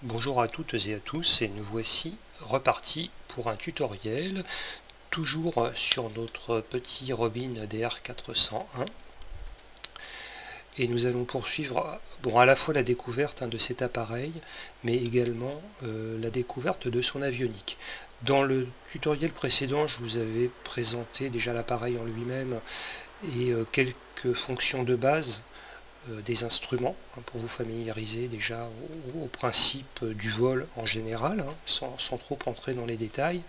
Bonjour à toutes et à tous, et nous voici repartis pour un tutoriel, toujours sur notre petit Robin DR401. Et nous allons poursuivre à la fois la découverte de cet appareil, mais également la découverte de son avionique. Dans le tutoriel précédent, je vous avais présenté déjà l'appareil en lui-même et quelques fonctions de base des instruments, pour vous familiariser déjà au principe du vol en général, sans trop entrer dans les détails.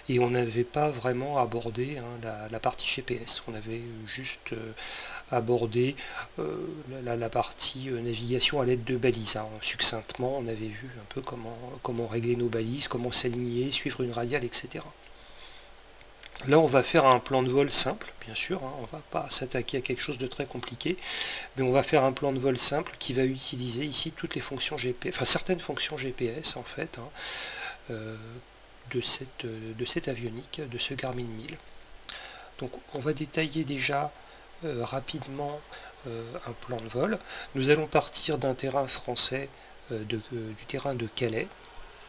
Et on n'avait pas vraiment abordé la partie GPS, on avait juste abordé la partie navigation à l'aide de balises. Succinctement, on avait vu un peu comment régler nos balises, comment s'aligner, suivre une radiale, etc. Là, on va faire un plan de vol simple, bien sûr, on ne va pas s'attaquer à quelque chose de très compliqué, mais on va faire un plan de vol simple qui va utiliser ici toutes les fonctions GPS, enfin certaines fonctions GPS en fait, de cette avionique, de ce Garmin 1000. Donc on va détailler déjà rapidement un plan de vol. Nous allons partir d'un terrain français, du terrain de Calais,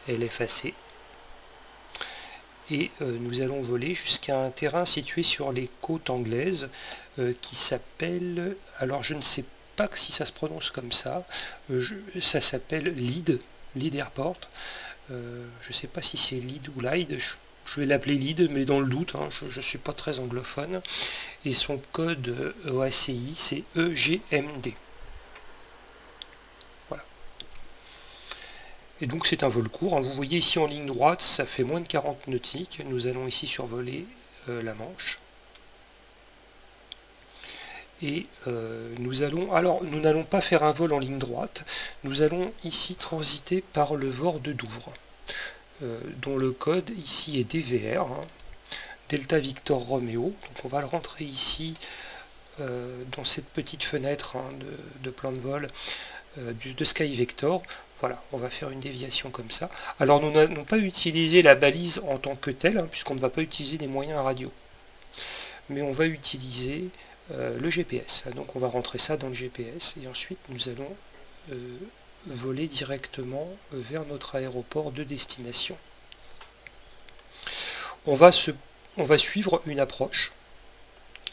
LFAC, et nous allons voler jusqu'à un terrain situé sur les côtes anglaises qui s'appelle, alors je ne sais pas si ça se prononce comme ça, ça s'appelle Leeds Airport. Je ne sais pas si c'est Leeds ou Lyde, je vais l'appeler Leeds, mais dans le doute, je ne suis pas très anglophone. Et son code OACI, c'est EGMD. Voilà. Et donc c'est un vol court. Vous voyez ici en ligne droite, ça fait moins de 40 nautiques. Nous allons ici survoler la Manche. Et nous n'allons pas faire un vol en ligne droite. Nous allons ici transiter par le VOR de Douvres, dont le code ici est DVR, Delta Victor Romeo. Donc on va le rentrer ici dans cette petite fenêtre de plan de vol de Sky Vector. Voilà, on va faire une déviation comme ça. Alors nous n'allons pas utiliser la balise en tant que telle, puisqu'on ne va pas utiliser des moyens à radio. Mais on va utiliser le GPS. Donc on va rentrer ça dans le GPS et ensuite nous allons voler directement vers notre aéroport de destination. On va suivre une approche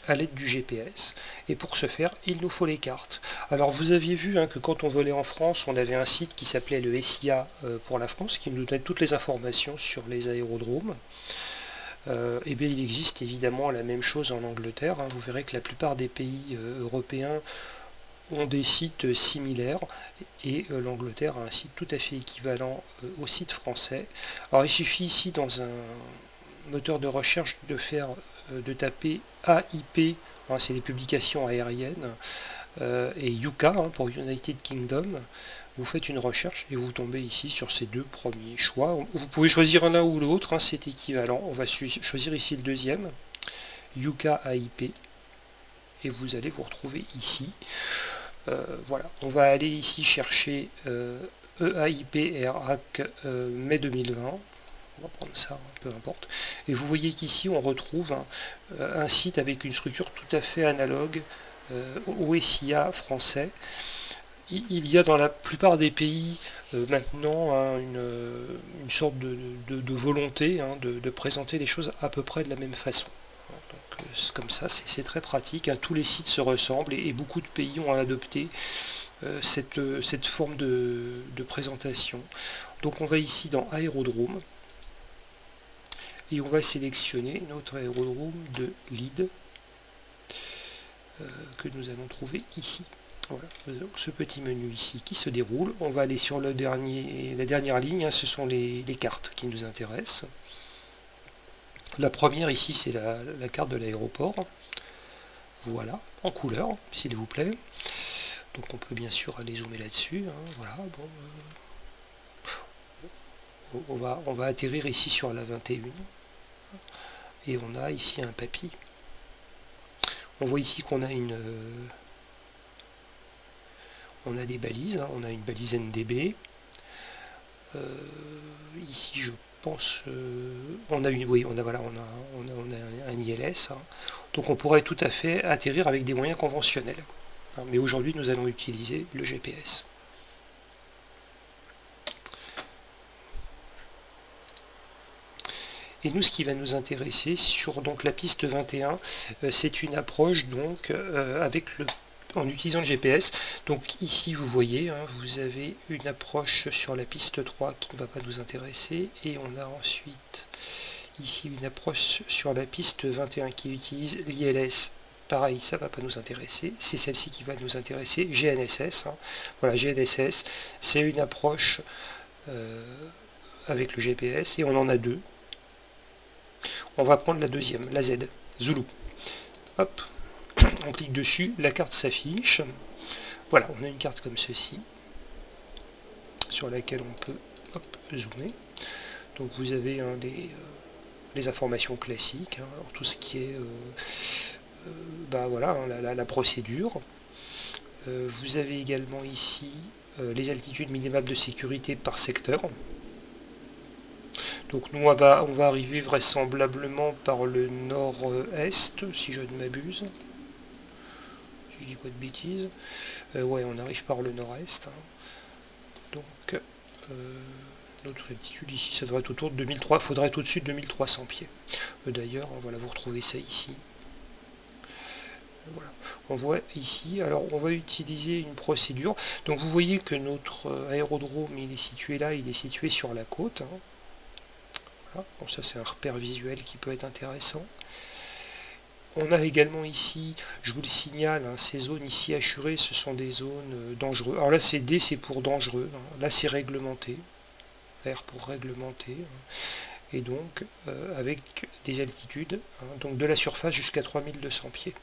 à l'aide du GPS, et pour ce faire il nous faut les cartes. Alors vous aviez vu que quand on volait en France, on avait un site qui s'appelait le SIA pour la France, qui nous donnait toutes les informations sur les aérodromes. Et bien il existe évidemment la même chose en Angleterre. Vous verrez que la plupart des pays européens ont des sites similaires, et l'Angleterre a un site tout à fait équivalent au site français. Alors il suffit ici dans un moteur de recherche de taper AIP, c'est les publications aériennes, et UK pour United Kingdom. Vous faites une recherche et vous tombez ici sur ces deux premiers choix. Vous pouvez choisir l'un ou l'autre, c'est équivalent. On va choisir ici le deuxième, UK AIP, et vous allez vous retrouver ici. Voilà, on va aller ici chercher EAIP Airac mai 2020. On va prendre ça, peu importe. Et vous voyez qu'ici on retrouve un site avec une structure tout à fait analogue au SIA français. Il y a dans la plupart des pays maintenant une sorte de volonté de présenter les choses à peu près de la même façon. Donc, comme ça, c'est très pratique. Tous les sites se ressemblent et beaucoup de pays ont adopté cette forme de présentation. Donc on va ici dans Aérodrome et on va sélectionner notre aérodrome de Leeds que nous allons trouver ici. Voilà, ce petit menu ici qui se déroule. On va aller sur la dernière ligne, ce sont les cartes qui nous intéressent. La première ici, c'est la carte de l'aéroport. Voilà, en couleur, s'il vous plaît. Donc on peut bien sûr aller zoomer là-dessus. Voilà, bon, on va atterrir ici sur la 21. Et on a ici un papy. On voit ici qu'on a on a des balises, on a une balise NDB. Ici je pense on a un ILS, donc on pourrait tout à fait atterrir avec des moyens conventionnels, mais aujourd'hui nous allons utiliser le GPS. Et nous, ce qui va nous intéresser sur donc la piste 21, c'est une approche donc en utilisant le GPS. Donc ici, vous voyez, hein, vous avez une approche sur la piste 3 qui ne va pas nous intéresser, et on a ensuite ici une approche sur la piste 21 qui utilise l'ILS. Pareil, ça ne va pas nous intéresser, c'est celle-ci qui va nous intéresser, GNSS. Hein. Voilà, GNSS, c'est une approche avec le GPS, et on en a deux. On va prendre la deuxième, la Z, Zulu. Hop, on clique dessus, la carte s'affiche. Voilà, on a une carte comme ceci, sur laquelle on peut zoomer. Donc vous avez les informations classiques, hein, tout ce qui est voilà, hein, la procédure. Vous avez également ici les altitudes minimales de sécurité par secteur. Donc nous on va arriver vraisemblablement par le nord-est, si je ne m'abuse. Si je dis pas de bêtises. Ouais, on arrive par le nord-est. Hein. Donc notre altitude ici, ça devrait être autour de 2300, il faudrait être au-dessus de 2300 pieds. D'ailleurs, voilà, vous retrouvez ça ici. Voilà. On voit ici, alors on va utiliser une procédure. Donc vous voyez que notre aérodrome, il est situé là, il est situé sur la côte. Hein. Voilà. Bon, ça c'est un repère visuel qui peut être intéressant. On a également ici, je vous le signale, hein, ces zones ici assurées, ce sont des zones dangereuses. Alors là c'est D, c'est pour dangereux. Hein. Là c'est réglementé. R pour réglementé. Hein. Et donc avec des altitudes, hein, donc de la surface jusqu'à 3200 pieds.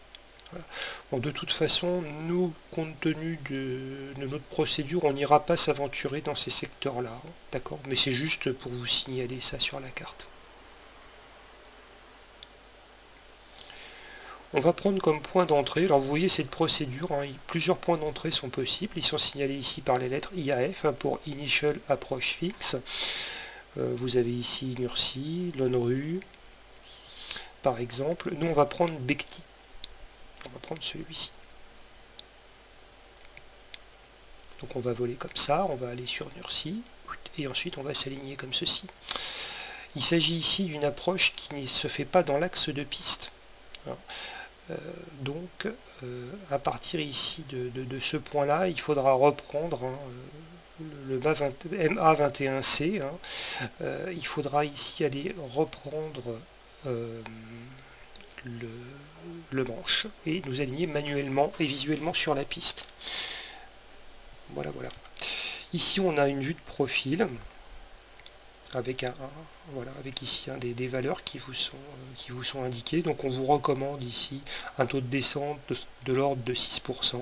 Voilà. Bon, de toute façon, nous, compte tenu de notre procédure, on n'ira pas s'aventurer dans ces secteurs-là, hein, d'accord? Mais c'est juste pour vous signaler ça sur la carte. On va prendre comme point d'entrée, alors vous voyez cette procédure, hein, plusieurs points d'entrée sont possibles, ils sont signalés ici par les lettres IAF, hein, pour Initial Approach Fix. Vous avez ici NURSI, l'ONRU, par exemple. Nous, on va prendre BECTI. On va prendre celui-ci. Donc on va voler comme ça, on va aller sur NURSI, et ensuite on va s'aligner comme ceci. Il s'agit ici d'une approche qui ne se fait pas dans l'axe de piste. Donc à partir ici de ce point-là, il faudra reprendre le MA21C. Hein. Il faudra ici aller reprendre le manche et nous aligner manuellement et visuellement sur la piste. Voilà, voilà. Ici on a une vue de profil avec voilà, avec ici des valeurs qui vous sont indiquées. Donc on vous recommande ici un taux de descente de l'ordre de 6%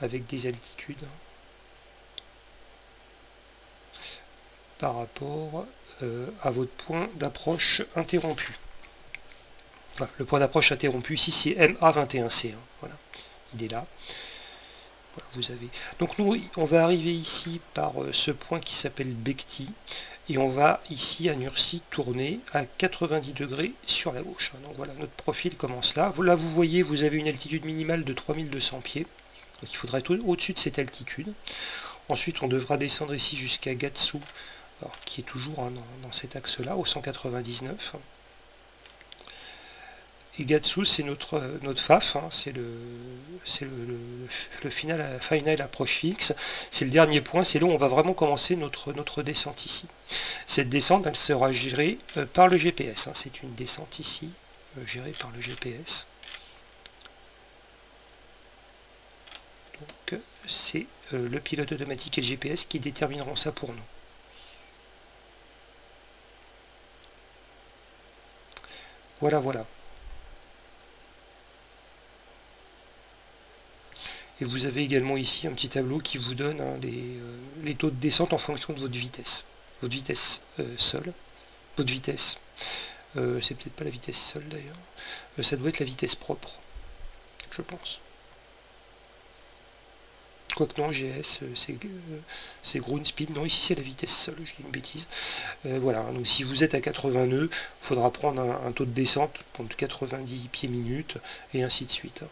avec des altitudes par rapport à votre point d'approche interrompu. Voilà, le point d'approche interrompu ici c'est MA21C. Hein, voilà, il est là. Voilà, vous avez. Donc nous on va arriver ici par ce point qui s'appelle BECTI et on va ici à NURSI tourner à 90 degrés sur la gauche. Donc voilà, notre profil commence là. Là vous voyez, vous avez une altitude minimale de 3200 pieds. Donc il faudra être au-dessus de cette altitude. Ensuite on devra descendre ici jusqu'à Gatsu, alors, qui est toujours hein, dans cet axe-là, au 199. Et Gatsu, c'est notre FAF, hein, c'est le final approche fixe, c'est le dernier point, c'est là où on va vraiment commencer notre descente ici. Cette descente, elle sera gérée par le GPS, hein, c'est une descente ici, gérée par le GPS. Donc c'est le pilote automatique et le GPS qui détermineront ça pour nous. Voilà, voilà. Et vous avez également ici un petit tableau qui vous donne hein, les taux de descente en fonction de votre vitesse. Votre vitesse sol. Votre vitesse. C'est peut-être pas la vitesse sol d'ailleurs. Ça doit être la vitesse propre. Je pense. Quoique non, GS, c'est ground speed. Non, ici c'est la vitesse sol, je dis une bêtise. Voilà, donc si vous êtes à 80 nœuds, il faudra prendre un taux de descente de 90 pieds minutes, et ainsi de suite.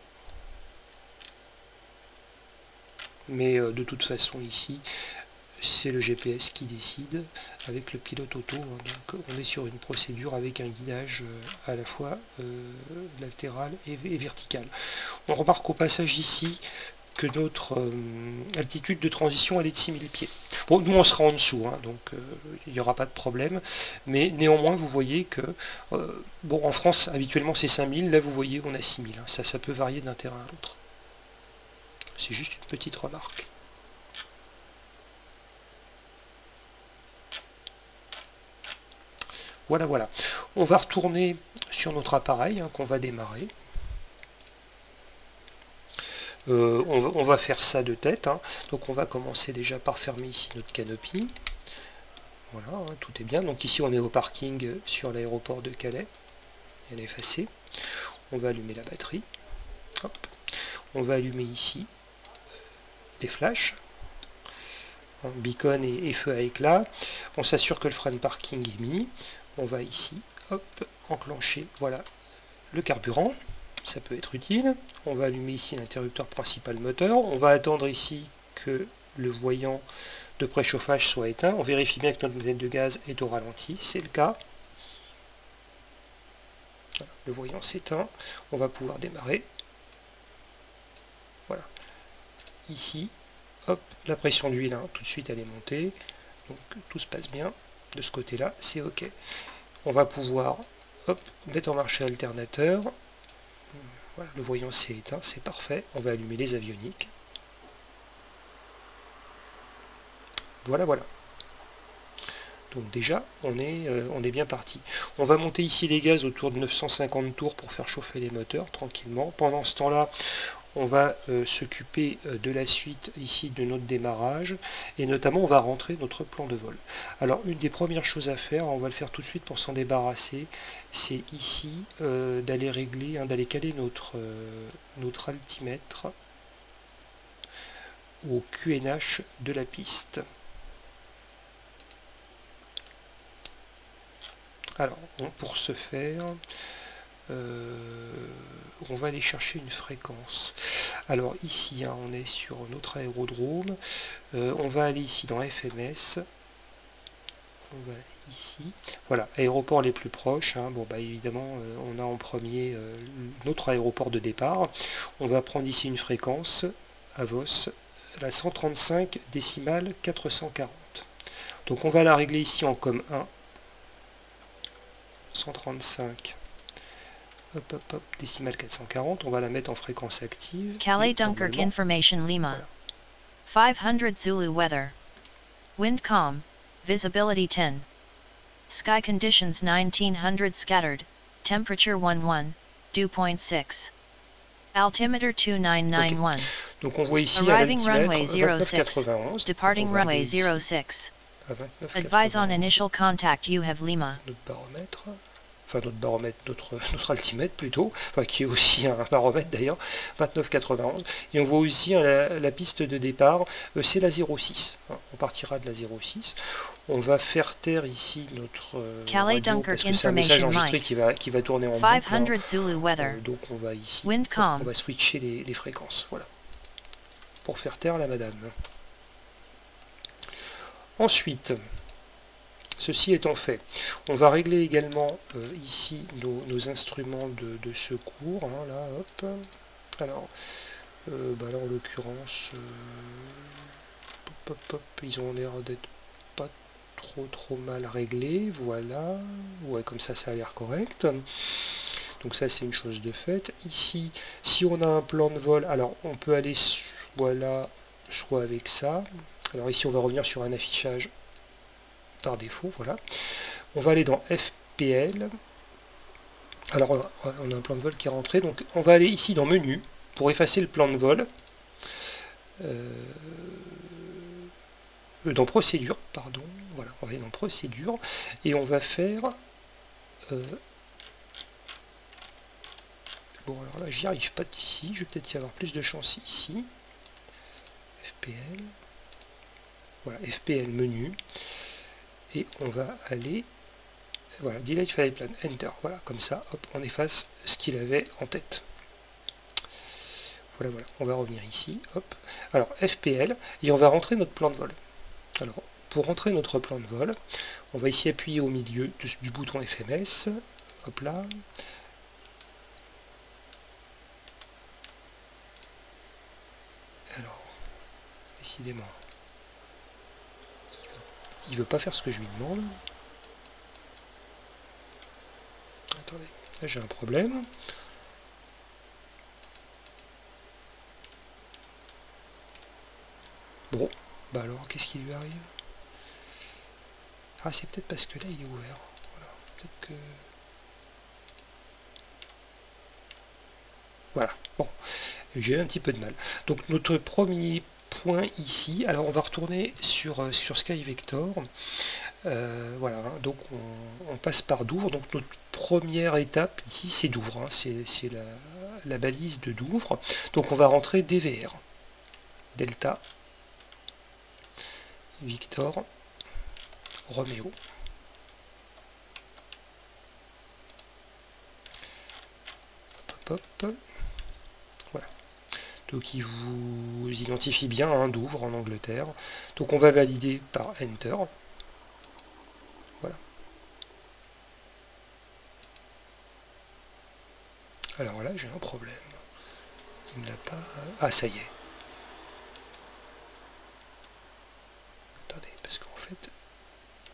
Mais de toute façon ici, c'est le GPS qui décide avec le pilote auto. Donc on est sur une procédure avec un guidage à la fois latéral et vertical. On remarque au passage ici que notre altitude de transition elle est de 6000 pieds. Bon, nous on sera en dessous, donc il n'y aura pas de problème, mais néanmoins vous voyez que, bon, en France habituellement c'est 5000, là vous voyez on a 6000, ça peut varier d'un terrain à l'autre. C'est juste une petite remarque. Voilà. On va retourner sur notre appareil qu'on va démarrer. On va faire ça de tête. Donc on va commencer déjà par fermer ici notre canopie. Voilà, tout est bien. Donc ici on est au parking sur l'aéroport de Calais. Elle est effacée. On va allumer la batterie. Hop. On va allumer ici des flashs. Beacon et feu à éclat. On s'assure que le frein de parking est mis. On va ici, hop, enclencher, voilà, le carburant, ça peut être utile. On va allumer ici l'interrupteur principal moteur. On va attendre ici que le voyant de préchauffage soit éteint. On vérifie bien que notre bouteille de gaz est au ralenti, c'est le cas. Voilà, le voyant s'éteint. On va pouvoir démarrer. Voilà. Ici, hop, la pression d'huile, tout de suite elle est montée. Donc tout se passe bien. De ce côté-là, c'est OK. On va pouvoir mettre en marche l'alternateur. Voilà, le voyant s'est éteint, c'est parfait. On va allumer les avioniques. Voilà. Donc déjà, on est bien parti. On va monter ici les gaz autour de 950 tours pour faire chauffer les moteurs tranquillement. Pendant ce temps-là, on va s'occuper de la suite ici de notre démarrage et notamment on va rentrer notre plan de vol. Alors une des premières choses à faire, on va le faire tout de suite pour s'en débarrasser, c'est ici d'aller régler, d'aller caler notre altimètre au QNH de la piste. Alors pour ce faire, on va aller chercher une fréquence. Alors ici, on est sur notre aérodrome. On va aller ici dans FMS. On va aller ici. Voilà, aéroport les plus proches. Bon, bah évidemment, on a en premier notre aéroport de départ. On va prendre ici une fréquence à VOS, la 135 décimale 440. Donc on va la régler ici en COM1. 135. Hop, décimale 440, on va la mettre en fréquence active. Calais Dunkirk Information Lima. Voilà. 500 Zulu weather. Wind calm, visibility 10. Sky conditions 1900 scattered, temperature 11, dew point 6. Altimeter 2991. Okay. Donc on voit ici arriving runway 06, departing runway 06. Advise on initial contact you have Lima. Notre baromètre. Enfin notre baromètre, notre altimètre plutôt, qui est aussi un baromètre d'ailleurs, 29,91. Et on voit aussi la piste de départ, c'est la 06. On partira de la 06. On va faire taire ici notre radio, parce que c'est un message enregistré qui va tourner en boucle. Donc on va ici, on va switcher les fréquences, voilà, pour faire taire la madame. Ensuite, ceci étant fait, on va régler également ici nos instruments de secours. Là, hop. Alors, là en l'occurrence, ils ont l'air d'être pas trop mal réglés. Voilà. Ouais, comme ça a l'air correct. Donc ça, c'est une chose de faite. Ici, si on a un plan de vol, alors on peut aller soit là, soit avec ça. Alors ici, on va revenir sur un affichage par défaut, voilà. On va aller dans FPL. Alors on a un plan de vol qui est rentré, donc on va aller ici dans menu pour effacer le plan de vol. Dans procédure, pardon, voilà, on va aller dans procédure et on va faire bon, alors là j'y arrive pas d'ici, je vais peut-être y avoir plus de chance ici. FPL, voilà, FPL menu. Et on va aller, voilà, delete file plan, enter, voilà, comme ça, hop, on efface ce qu'il avait en tête. Voilà, on va revenir ici, hop, alors FPL, et on va rentrer notre plan de vol. Alors, pour rentrer notre plan de vol, on va ici appuyer au milieu du bouton FMS. Hop là. Alors, décidément, il veut pas faire ce que je lui demande. Attendez, là j'ai un problème. Bon, bah alors, qu'est-ce qui lui arrive? Ah, c'est peut-être parce que là, il est ouvert. Voilà, peut-être que... Voilà, bon, j'ai eu un petit peu de mal. Donc, notre premier point ici, alors on va retourner sur SkyVector. Voilà, hein, donc on passe par Douvres. Donc, notre première étape ici, c'est Douvres. Hein, c'est la balise de Douvres. Donc, on va rentrer DVR. Delta Victor Roméo. Hop, hop. Voilà. Donc il vous identifie bien hein, Douvres en Angleterre. Donc on va valider par Enter. Voilà. Alors là j'ai un problème. Il ne l'a pas. Ah ça y est. Attendez, parce qu'en fait,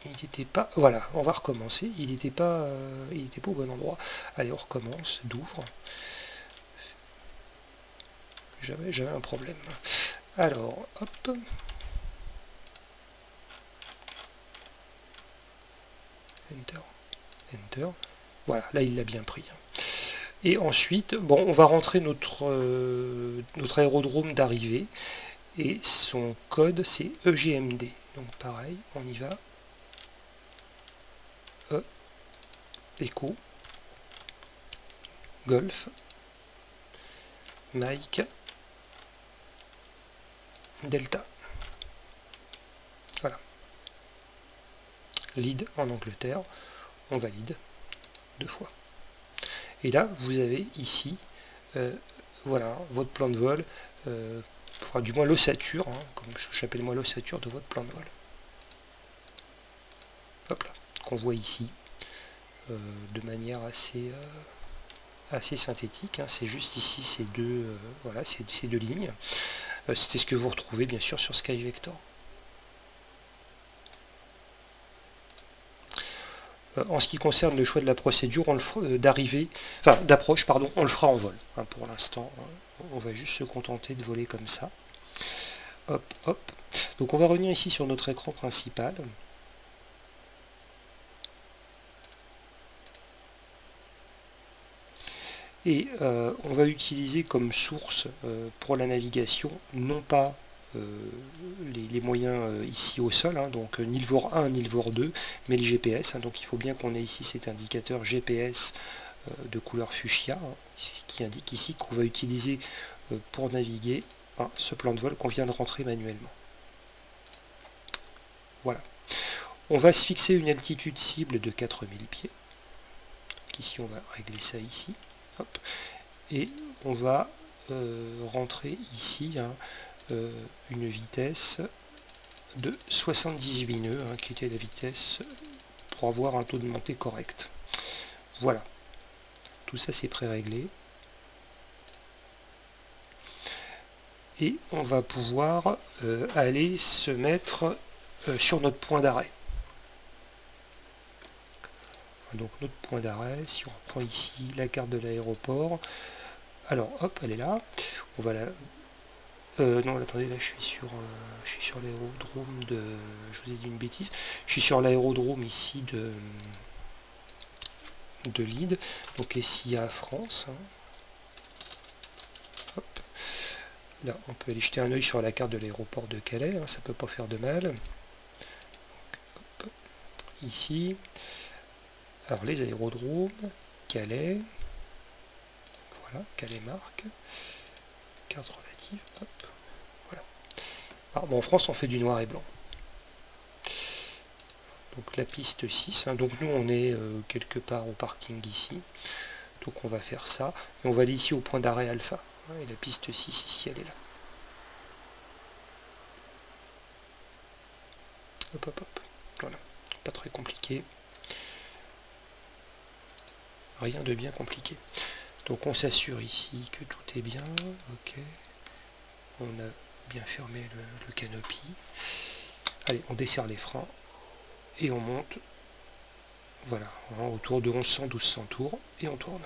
il n'était pas. Voilà, on va recommencer. Il n'était pas au bon endroit. Allez, on recommence. Douvres. J'avais un problème. Alors, hop. Enter. Enter. Voilà, là il l'a bien pris. Et ensuite, bon, on va rentrer notre aérodrome d'arrivée. Et son code, c'est EGMD. Donc pareil, on y va. Echo. Golf. Mike. Delta. Voilà. Lead en Angleterre. On valide 2 fois. Et là, vous avez ici, voilà, votre plan de vol, enfin, du moins l'ossature, hein, comme j'appelle moi l'ossature de votre plan de vol. Hop là, qu'on voit ici, de manière assez synthétique. Hein, c'est juste ici ces deux, voilà, ces deux lignes. C'est ce que vous retrouvez bien sûr sur SkyVector. En ce qui concerne le choix de la procédure d'arrivée, enfin d'approche, pardon, on le fera en vol. Hein, pour l'instant, on va juste se contenter de voler comme ça. Hop, hop. Donc on va revenir ici sur notre écran principal. Et on va utiliser comme source pour la navigation, non pas les moyens ici au sol, hein, donc ni le VOR 1 ni le VOR 2, mais le GPS. Hein, donc il faut bien qu'on ait ici cet indicateur GPS de couleur fuchsia, hein, qui indique ici qu'on va utiliser pour naviguer ce plan de vol qu'on vient de rentrer manuellement. Voilà. On va se fixer une altitude cible de 4000 pieds. Donc ici on va régler ça ici. Hop. Et on va rentrer ici hein, une vitesse de 78 nœuds, hein, qui était la vitesse pour avoir un taux de montée correct. Voilà. Tout ça c'est pré-réglé. Et on va pouvoir aller se mettre sur notre point d'arrêt. Donc notre point d'arrêt, si on reprend ici la carte de l'aéroport, alors hop, elle est là. On va la... non, attendez, là je suis sur l'aérodrome de... Je vous ai dit une bêtise. Je suis sur l'aérodrome ici de Lille, donc SIA France. Hein. Hop. Là, on peut aller jeter un œil sur la carte de l'aéroport de Calais, hein, ça peut pas faire de mal. Donc, hop. Ici, alors les aérodromes, Calais, voilà, Calais marque, carte relative, hop, voilà. Alors, bon, en France, on fait du noir et blanc. Donc la piste 6, hein, donc nous on est quelque part au parking ici, donc on va faire ça, et on va aller ici au point d'arrêt alpha, hein, et la piste 6 ici elle est là. Hop, hop, hop. Voilà, pas très compliqué. Rien de bien compliqué. Donc on s'assure ici que tout est bien. Ok. On a bien fermé le canopy. Allez, on desserre les freins et on monte. Voilà, autour de 1100-1200 tours et on tourne.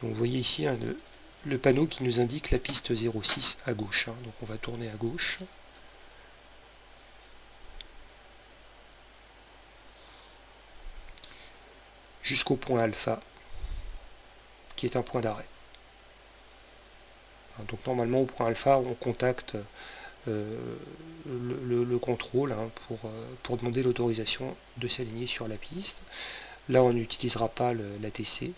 Donc vous voyez ici hein, le panneau qui nous indique la piste 06 à gauche. Hein. Donc on va tourner à gauche. Jusqu'au point alpha, qui est un point d'arrêt. Donc normalement au point alpha, on contacte le contrôle hein, pour demander l'autorisation de s'aligner sur la piste. Là on n'utilisera pas l'ATC.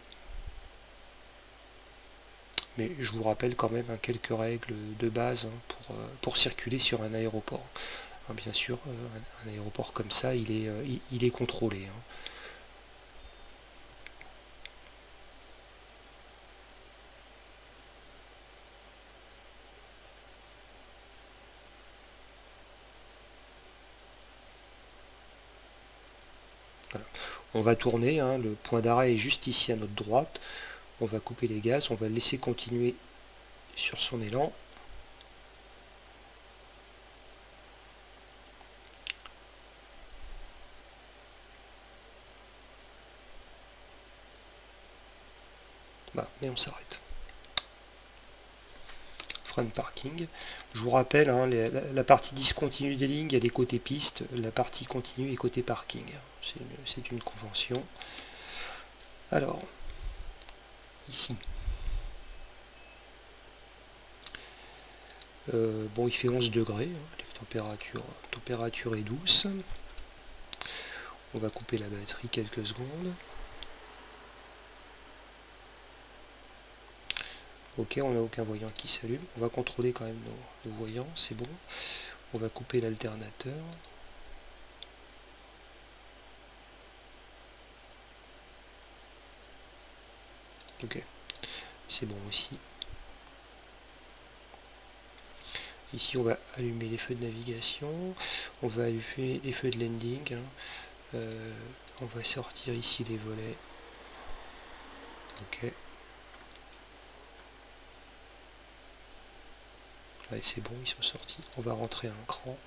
Mais je vous rappelle quand même hein, quelques règles de base hein, pour circuler sur un aéroport. Hein, bien sûr, un aéroport comme ça, il est contrôlé. Hein. Voilà. On va tourner, hein, le point d'arrêt est juste ici à notre droite. On va couper les gaz, on va le laisser continuer sur son élan. Bah, et on s'arrête. Frein de parking. Je vous rappelle, hein, la partie discontinue des lignes, elle est côté piste, la partie continue est côté parking. C'est une convention. Alors, ici. Bon, il fait 11 degrés, hein, température est douce. On va couper la batterie quelques secondes. Ok, on n'a aucun voyant qui s'allume. On va contrôler quand même nos voyants, c'est bon. On va couper l'alternateur. Ok, c'est bon aussi. Ici, on va allumer les feux de navigation. On va allumer les feux de landing. Hein. On va sortir ici les volets. Ok. Ouais, c'est bon, ils sont sortis. On va rentrer un cran.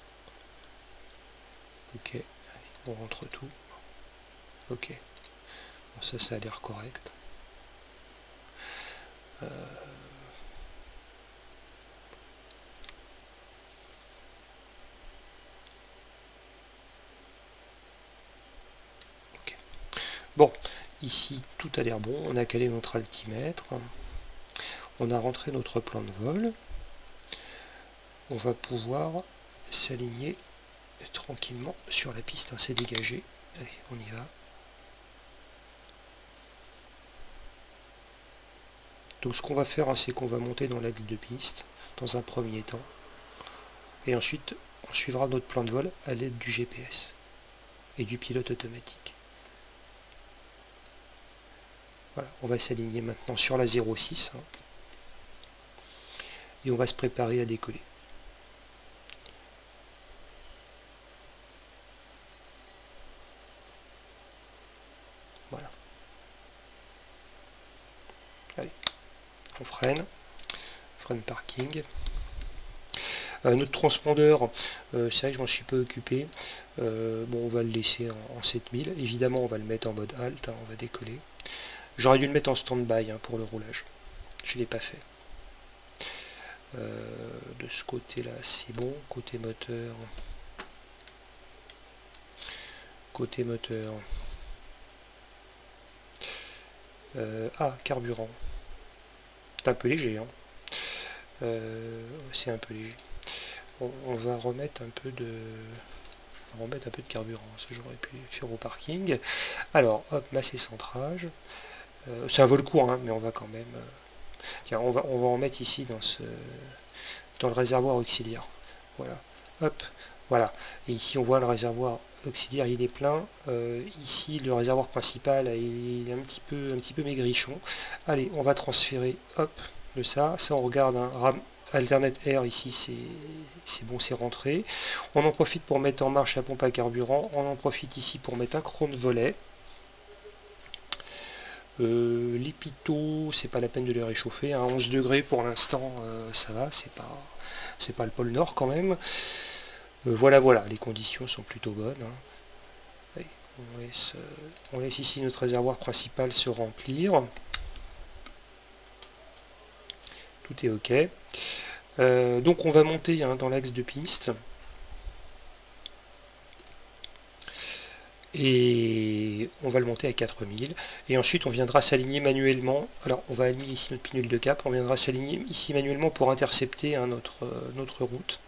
Ok. Allez, on rentre tout. Ok. Bon, ça a l'air correct. Ok. Bon, ici, tout a l'air bon. On a calé notre altimètre. On a rentré notre plan de vol. On va pouvoir s'aligner tranquillement sur la piste. C'est dégagé. Allez, on y va. Donc ce qu'on va faire, c'est qu'on va monter dans la grille de piste dans un premier temps. Et ensuite, on suivra notre plan de vol à l'aide du GPS et du pilote automatique. Voilà, on va s'aligner maintenant sur la 06. Hein, et on va se préparer à décoller. Voilà. Allez, on freine parking. Notre transpondeur, c'est vrai que je m'en suis pas occupé. Bon, on va le laisser en 7000. Évidemment, on va le mettre en mode halt, hein, on va décoller. J'aurais dû le mettre en stand-by hein, pour le roulage. Je ne l'ai pas fait. De ce côté-là, c'est bon. Côté moteur. Carburant. C'est un peu léger. Hein. C'est un peu léger. On va remettre un peu de carburant, ça j'aurais pu faire au parking. Alors, hop, masse et centrage. C'est un vol court, hein, mais on va quand même... Tiens, on va en mettre ici dans le réservoir auxiliaire. Voilà. Hop, voilà. Et ici on voit le réservoir l'auxiliaire il est plein. Ici le réservoir principal il est un petit peu maigrichon. Allez, on va transférer hop de ça on regarde un RAM Alternate Air ici, c'est bon, c'est rentré. On en profite pour mettre en marche la pompe à carburant. On en profite ici pour mettre un cran de volet. Les pitot, c'est pas la peine de les réchauffer. À 11 degrés pour l'instant, ça va, c'est pas le pôle Nord quand même. Voilà, les conditions sont plutôt bonnes. Allez, on laisse ici notre réservoir principal se remplir. Tout est ok. Donc on va monter dans l'axe de piste. Et on va le monter à 4000. Et ensuite on viendra s'aligner manuellement. Alors on va aligner ici notre pinule de cap. On viendra s'aligner ici manuellement pour intercepter notre route.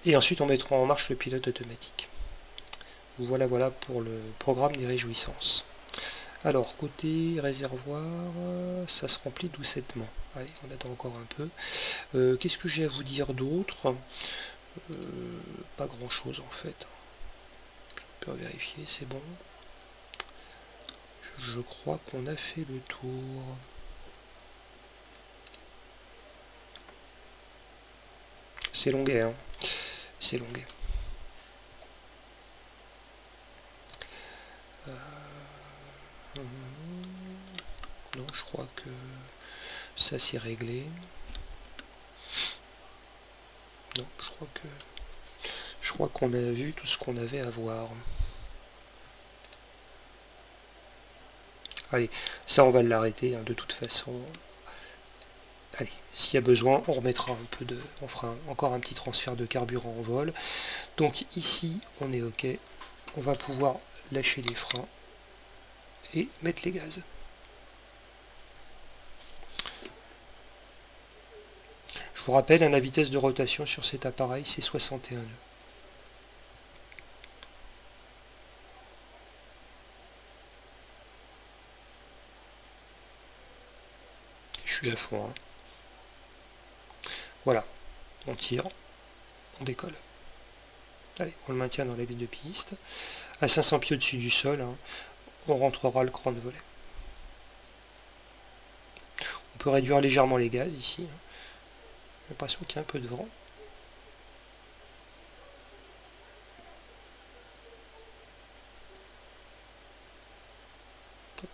Et ensuite on mettra en marche le pilote automatique. Voilà pour le programme des réjouissances. Alors côté réservoir, ça se remplit doucettement. Allez, on attend encore un peu. Qu'est-ce que j'ai à vous dire d'autre? Pas grand chose en fait. Je peux vérifier, c'est bon. Je crois qu'on a fait le tour. C'est longuet, hein. C'est longuet. Non, je crois que ça c'est réglé. Non, je crois qu'on a vu tout ce qu'on avait à voir. Allez, ça on va l'arrêter de toute façon. Allez, s'il y a besoin, on remettra un peu de... On fera encore un petit transfert de carburant en vol. Donc ici, on est ok. On va pouvoir lâcher les freins et mettre les gaz. Je vous rappelle, la vitesse de rotation sur cet appareil, c'est 61 nœuds. Je suis à fond. Hein. Voilà, on tire, on décolle. Allez, on le maintient dans l'axe de piste. À 500 pieds au-dessus du sol, on rentrera le cran de volet. On peut réduire légèrement les gaz ici. J'ai l'impression qu'il y a un peu de vent. Hop.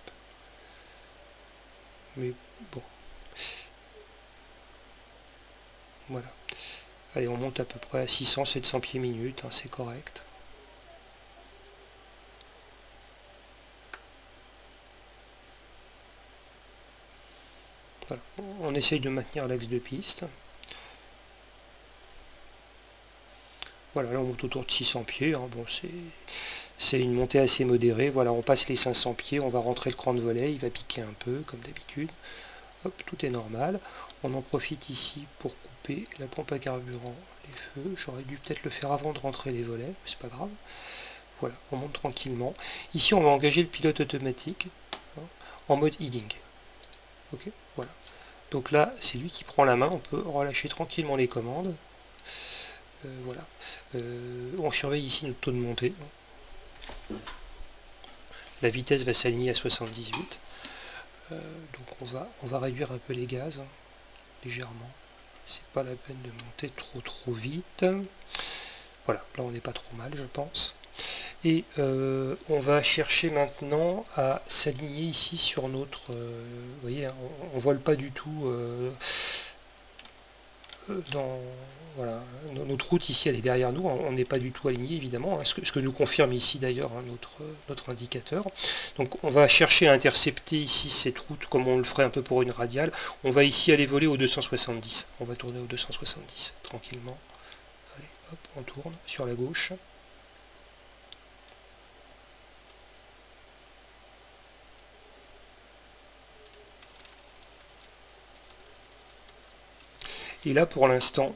Mais bon. Voilà. Allez, on monte à peu près à 600-700 pieds minutes, c'est correct. Voilà. On essaye de maintenir l'axe de piste. Voilà, là on monte autour de 600 pieds. Bon, c'est une montée assez modérée. Voilà, on passe les 500 pieds, on va rentrer le cran de volet, il va piquer un peu, comme d'habitude. Hop, tout est normal. On en profite ici pour couper la pompe à carburant, les feux. J'aurais dû peut-être le faire avant de rentrer les volets, c'est pas grave. Voilà, on monte tranquillement. Ici, on va engager le pilote automatique en mode heading. Ok, voilà. Donc là, c'est lui qui prend la main. On peut relâcher tranquillement les commandes. Voilà. On surveille ici notre taux de montée. La vitesse va s'aligner à 78. Donc on va réduire un peu les gaz, légèrement. C'est pas la peine de monter trop vite. Voilà, là on n'est pas trop mal, je pense. Et on va chercher maintenant à s'aligner ici sur notre... vous voyez, on vole pas du tout dans... Voilà, notre route ici elle est derrière nous, on n'est pas du tout aligné évidemment, ce que nous confirme ici d'ailleurs notre indicateur. Donc on va chercher à intercepter ici cette route comme on le ferait un peu pour une radiale. On va ici aller voler au 270, on va tourner au 270 tranquillement. Allez, hop, on tourne sur la gauche. Et là pour l'instant,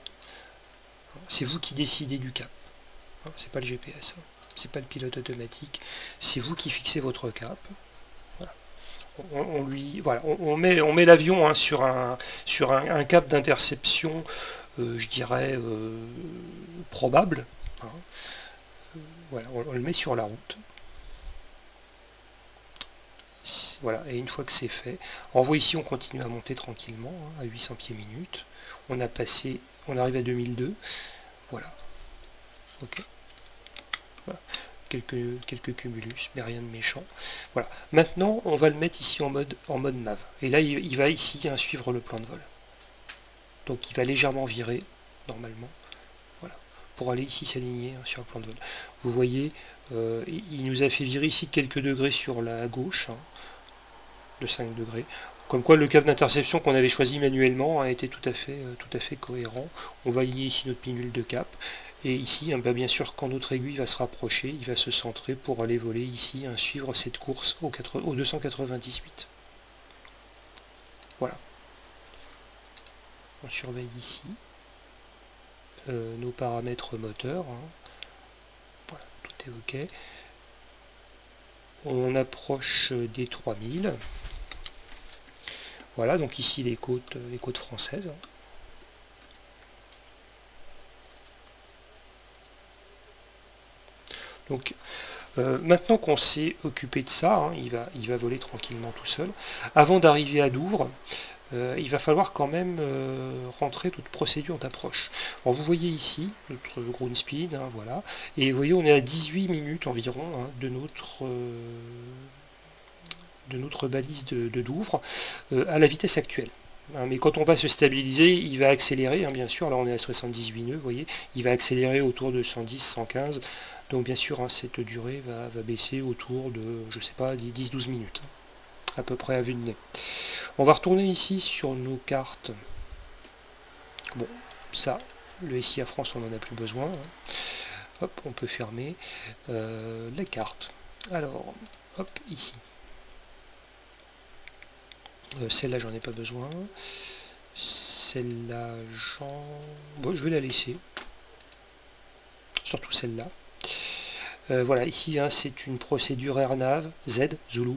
c'est vous qui décidez du cap. C'est pas le GPS, c'est pas le pilote automatique, c'est vous qui fixez votre cap. Voilà. On met l'avion sur un cap d'interception, je dirais probable. voilà, on le met sur la route. Voilà, et une fois que c'est fait, on voit ici, on continue à monter tranquillement, hein, à 800 pieds minutes. On a passé, on arrive à 2002. Voilà. Ok. Voilà. Quelques cumulus, mais rien de méchant. Voilà. Maintenant, on va le mettre ici en mode nav. Et là, il va ici suivre le plan de vol. Donc il va légèrement virer, normalement. Voilà. Pour aller ici s'aligner sur le plan de vol. Vous voyez, il nous a fait virer ici quelques degrés sur la gauche. Hein, de 5 degrés. Comme quoi le cap d'interception qu'on avait choisi manuellement a été tout à fait cohérent. On va aligner ici notre pinule de cap. Et ici, bien sûr, quand notre aiguille va se rapprocher, il va se centrer pour aller voler ici, suivre cette course au 298. Voilà. On surveille ici nos paramètres moteurs. Hein. Voilà, tout est OK. On approche des 3000. Voilà, donc ici les côtes françaises. Donc maintenant qu'on s'est occupé de ça, hein, il va voler tranquillement tout seul. Avant d'arriver à Douvres, il va falloir quand même rentrer toute procédure d'approche. Alors vous voyez ici notre ground speed, hein, voilà, et vous voyez on est à 18 minutes environ hein, de notre balise de Douvres à la vitesse actuelle. Mais quand on va se stabiliser, il va accélérer, hein, bien sûr, là on est à 78 nœuds, vous voyez, il va accélérer autour de 110, 115, donc bien sûr, hein, cette durée va baisser autour de, je sais pas, 10-12 minutes, à peu près à vue de nez. On va retourner ici sur nos cartes. Bon, ça, le SIA France, on n'en a plus besoin. Hein. Hop, on peut fermer les cartes. Alors, hop, ici. Celle-là, j'en ai pas besoin. Celle-là, bon, je vais la laisser. Surtout celle-là. Voilà, ici, hein, c'est une procédure AirNav, Z, Zulu,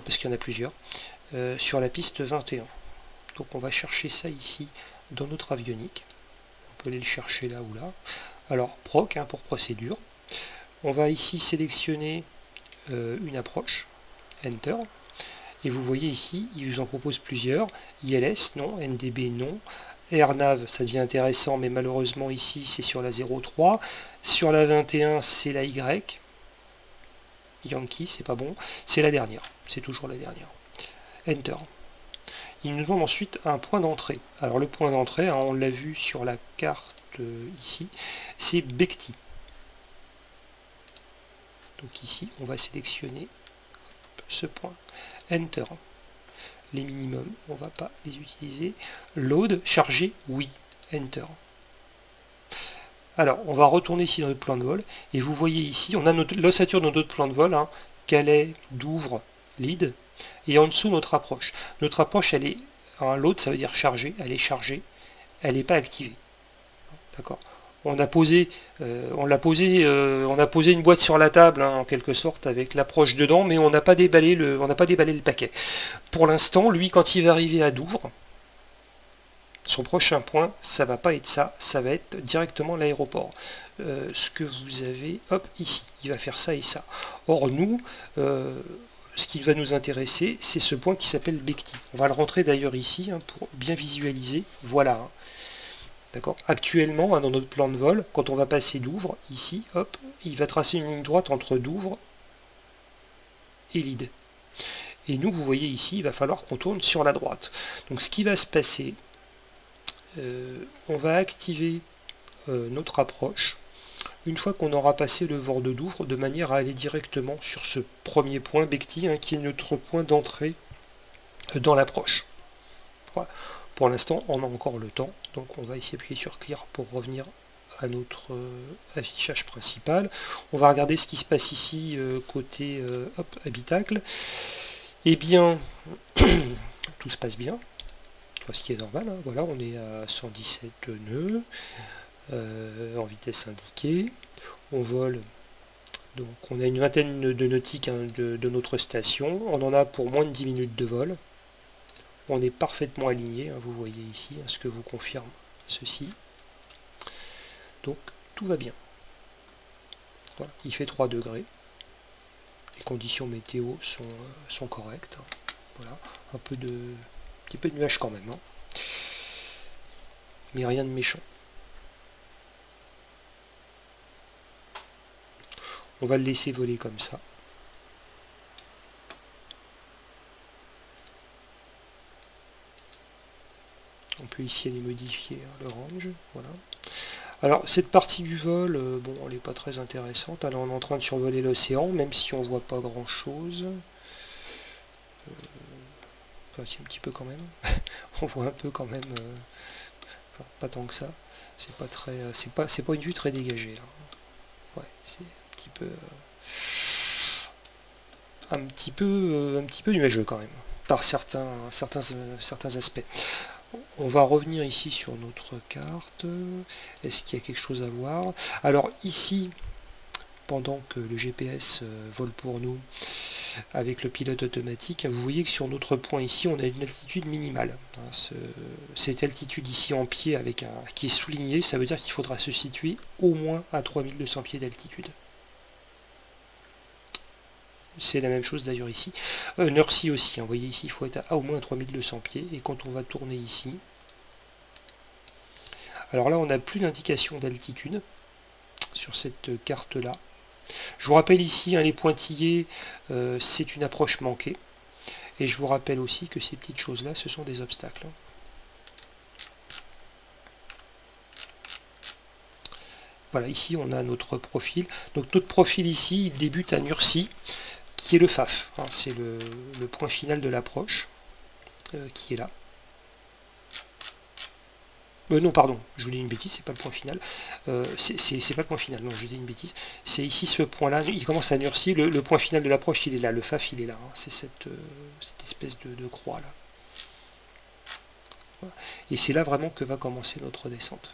parce qu'il y en a plusieurs, sur la piste 21. Donc on va chercher ça ici dans notre avionique. On peut aller le chercher là ou là. Alors, proc, hein, pour procédure. On va ici sélectionner une approche, Enter. Et vous voyez ici, il vous en propose plusieurs. ILS, non. NDB, non. AirNav, ça devient intéressant, mais malheureusement ici, c'est sur la 03. Sur la 21, c'est la Y. Yankee, c'est pas bon. C'est la dernière. C'est toujours la dernière. Enter. Il nous demande ensuite un point d'entrée. Alors le point d'entrée, hein, on l'a vu sur la carte ici, c'est Bekti. Donc ici, on va sélectionner ce point. Enter. Les minimums, on ne va pas les utiliser. Load, charger, oui. Enter. Alors, on va retourner ici dans notre plan de vol. Et vous voyez ici, on a l'ossature dans notre plan de vol. Hein, Calais, Douvres, lead. Et en dessous, notre approche. Notre approche, elle est... Hein, load, ça veut dire charger. Elle est chargée. Elle n'est pas activée. D'accord. On a posé une boîte sur la table, hein, en quelque sorte, avec l'approche dedans, mais on n'a pas déballé le paquet. Pour l'instant, lui, quand il va arriver à Douvres, son prochain point, ça va pas être ça, ça va être directement l'aéroport. Ce que vous avez, hop, ici, il va faire ça et ça. Or, nous, ce qui va nous intéresser, c'est ce point qui s'appelle Bekti. On va le rentrer d'ailleurs ici, hein, pour bien visualiser. Voilà. Hein. D'accord. Actuellement, hein, dans notre plan de vol, quand on va passer Douvres, ici, hop, il va tracer une ligne droite entre Douvres et Lide. Et nous, vous voyez ici, il va falloir qu'on tourne sur la droite. Donc ce qui va se passer, on va activer notre approche une fois qu'on aura passé le VOR de Douvres, de manière à aller directement sur ce premier point, Bekti, hein, qui est notre point d'entrée dans l'approche. Voilà. Pour l'instant, on a encore le temps, donc on va ici appuyer sur Clear pour revenir à notre affichage principal. On va regarder ce qui se passe ici côté habitacle. Eh bien, tout se passe bien, ce qui est normal. Hein. Voilà, on est à 117 nœuds en vitesse indiquée. On vole, donc on a une vingtaine de nautiques hein, de notre station. On en a pour moins de 10 minutes de vol. On est parfaitement aligné, hein, vous voyez ici, hein, ce que vous confirme ceci. Donc tout va bien. Voilà, il fait 3 degrés. Les conditions météo sont correctes. Voilà, un petit peu de nuages quand même, hein. Mais rien de méchant. On va le laisser voler comme ça. On peut ici aller modifier le range. Voilà. Alors cette partie du vol, bon, elle n'est pas très intéressante. Alors on est en train de survoler l'océan, même si on voit pas grand chose. Enfin, si, un petit peu quand même. On voit un peu quand même. Enfin, pas tant que ça. C'est pas très. C'est pas une vue très dégagée là. Ouais, c'est un petit peu nuageux quand même, par certains aspects. On va revenir ici sur notre carte. Est-ce qu'il y a quelque chose à voir? Alors ici, pendant que le GPS vole pour nous avec le pilote automatique, vous voyez que sur notre point ici, on a une altitude minimale. Cette altitude ici en pied avec qui est soulignée, ça veut dire qu'il faudra se situer au moins à 3200 pieds d'altitude. C'est la même chose d'ailleurs ici. Nursie aussi, vous voyez ici, il faut être à au moins 3200 pieds. Et quand on va tourner ici, alors là on n'a plus d'indication d'altitude sur cette carte-là. Je vous rappelle ici, hein, les pointillés, c'est une approche manquée. Et je vous rappelle aussi que ces petites choses-là, ce sont des obstacles. Voilà, ici on a notre profil. Donc notre profil ici, il débute à Nursie, qui est le FAF, hein, c'est le point final de l'approche, qui est là. Non, pardon, je vous dis une bêtise, c'est pas le point final. C'est pas le point final, non, je dis une bêtise. C'est ici ce point-là, il commence à Nursie, le point final de l'approche, il est là, le FAF, il est là. Hein, c'est cette espèce de croix là. Voilà. Et c'est là vraiment que va commencer notre descente.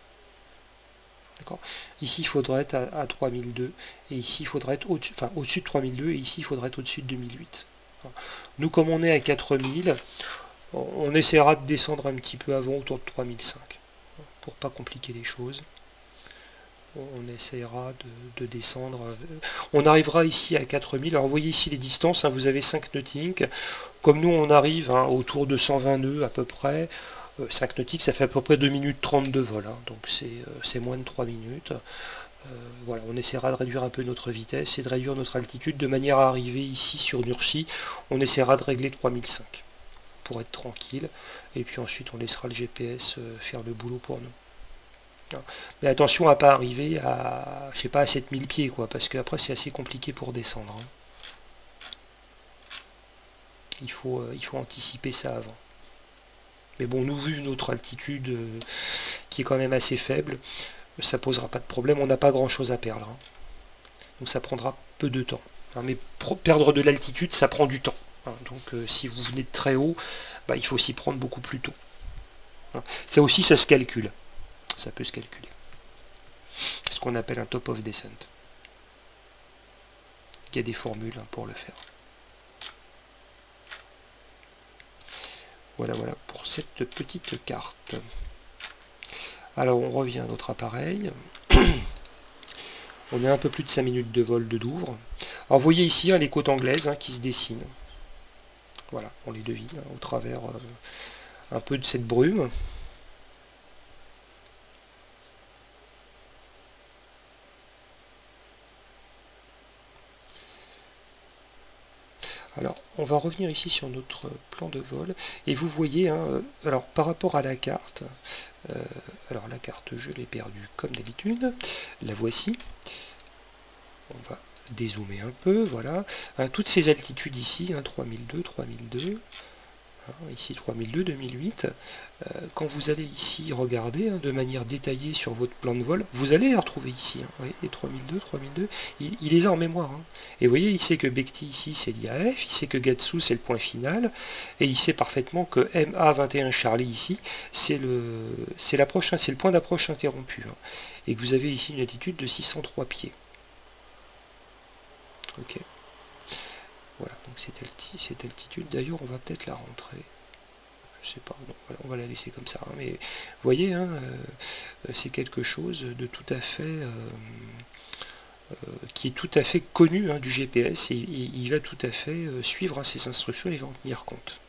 Ici, il faudrait être à 3002, et ici, il faudrait être au-dessus de 3002, et ici, il faudrait être au-dessus de 2008. Nous, comme on est à 4000, on essaiera de descendre un petit peu avant, autour de 3005, pour pas compliquer les choses. On essaiera de descendre. On arrivera ici à 4000. Alors, vous voyez ici les distances, hein, vous avez 5 nautiques. Comme nous, on arrive hein, autour de 120 nœuds à peu près. 5 nautiques, ça fait à peu près 2 minutes 30 de vol, hein, donc c'est moins de 3 minutes. Voilà, on essaiera de réduire un peu notre vitesse et de réduire notre altitude de manière à arriver ici sur Nursie. On essaiera de régler 3005 pour être tranquille, et puis ensuite on laissera le GPS faire le boulot pour nous. Mais attention à ne pas arriver à, je sais pas, à 7000 pieds, quoi, parce qu'après c'est assez compliqué pour descendre. Hein. Il faut anticiper ça avant. Mais bon, nous, vu notre altitude qui est quand même assez faible, ça posera pas de problème, on n'a pas grand chose à perdre. Hein. Donc ça prendra peu de temps. Hein, mais perdre de l'altitude, ça prend du temps. Hein. Donc si vous venez de très haut, bah, il faut s'y prendre beaucoup plus tôt. Hein. Ça aussi, ça se calcule. Ça peut se calculer. C'est ce qu'on appelle un top of descent. Il y a des formules hein, pour le faire. Voilà pour cette petite carte. Alors on revient à notre appareil. On est à un peu plus de 5 minutes de vol de Douvres. Alors vous voyez ici hein, les côtes anglaises hein, qui se dessinent. Voilà, on les devine hein, au travers un peu de cette brume. Alors, on va revenir ici sur notre plan de vol, et vous voyez, hein, alors par rapport à la carte, alors la carte je l'ai perdue comme d'habitude, la voici, on va dézoomer un peu, voilà, hein, toutes ces altitudes ici, hein, 3002, 3002, hein, ici 3002, 2008, quand vous allez ici regarder hein, de manière détaillée sur votre plan de vol, vous allez les retrouver ici, hein, vous voyez, les 3002, 3002, il les a en mémoire. Hein. Et vous voyez, il sait que Bekti ici c'est l'IAF, il sait que Gatsu c'est le point final, et il sait parfaitement que MA21 Charlie ici, c'est l'approche, c'est le point d'approche interrompu. Hein, et que vous avez ici une altitude de 603 pieds. Ok. Voilà, donc cette altitude, d'ailleurs on va peut-être la rentrer. Je sais pas, non, voilà, on va la laisser comme ça. Hein, mais vous voyez, hein, c'est quelque chose de tout à fait qui est tout à fait connu du GPS, et il va tout à fait suivre ces instructions, il va en tenir compte.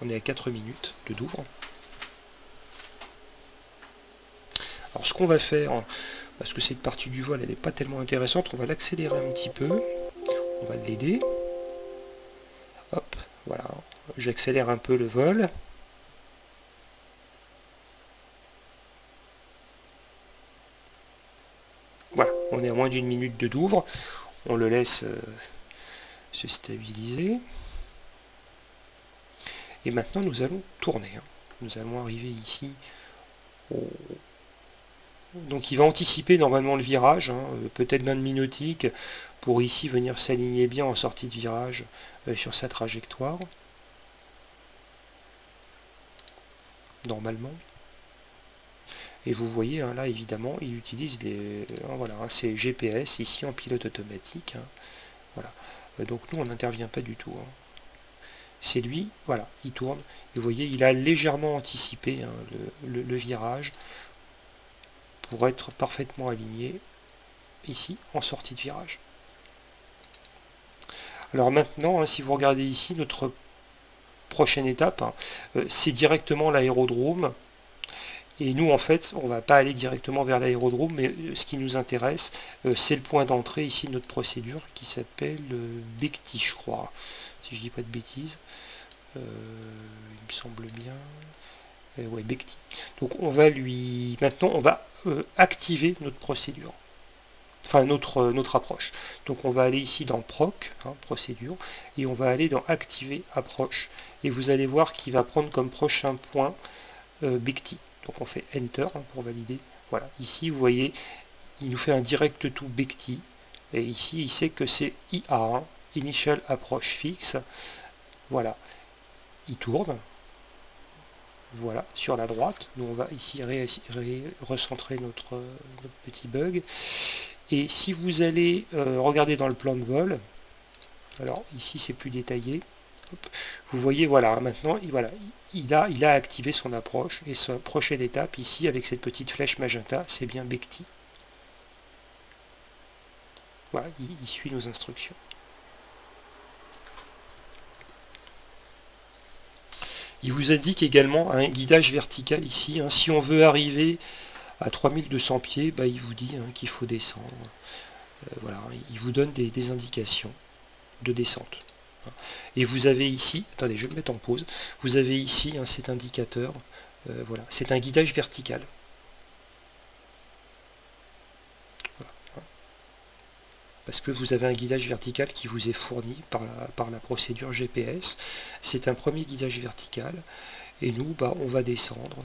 On est à 4 minutes de Douvres. Alors ce qu'on va faire, parce que cette partie du vol elle n'est pas tellement intéressante, on va l'accélérer un petit peu, on va l'aider. Hop, voilà, j'accélère un peu le vol. Voilà, on est à moins d'une minute de Douvres, on le laisse se stabiliser. Et maintenant nous allons tourner. Nous allons arriver ici. Donc il va anticiper normalement le virage, peut-être d'un demi-nautique, pour ici venir s'aligner bien en sortie de virage sur sa trajectoire. Normalement. Et vous voyez, là évidemment, il utilise voilà, ces GPS ici en pilote automatique. Voilà. Donc nous on n'intervient pas du tout. C'est lui, voilà, il tourne. Et vous voyez, il a légèrement anticipé le virage pour être parfaitement aligné ici en sortie de virage. Alors maintenant, si vous regardez ici, notre prochaine étape, c'est directement l'aérodrome. Et nous, en fait, on ne va pas aller directement vers l'aérodrome, mais ce qui nous intéresse, c'est le point d'entrée ici de notre procédure qui s'appelle Becti, je crois, si je dis pas de bêtises. Il me semble bien. Ouais, Becti. Donc on va maintenant on va activer notre procédure. Enfin notre approche. Donc on va aller ici dans Proc, procédure, et on va aller dans Activer approche. Et vous allez voir qu'il va prendre comme prochain point Becti. Donc on fait Enter pour valider. Voilà, ici vous voyez, il nous fait un direct to Becti. Et ici il sait que c'est IA, Initial Approach Fix. Voilà, il tourne. Voilà, sur la droite. Nous on va ici recentrer notre petit bug. Et si vous allez regarder dans le plan de vol, alors ici c'est plus détaillé, hop, vous voyez, voilà, maintenant il a activé son approche, et sa prochaine étape ici avec cette petite flèche magenta, c'est bien Becti. Voilà, il suit nos instructions. Il vous indique également un guidage vertical ici. Si on veut arriver à 3200 pieds, il vous dit qu'il faut descendre. Voilà, il vous donne des indications de descente. Et vous avez ici, attendez, je vais me mettre en pause, vous avez ici cet indicateur, voilà, c'est un guidage vertical. Voilà. Parce que vous avez un guidage vertical qui vous est fourni par la procédure GPS. C'est un premier guidage vertical, et nous, on va descendre.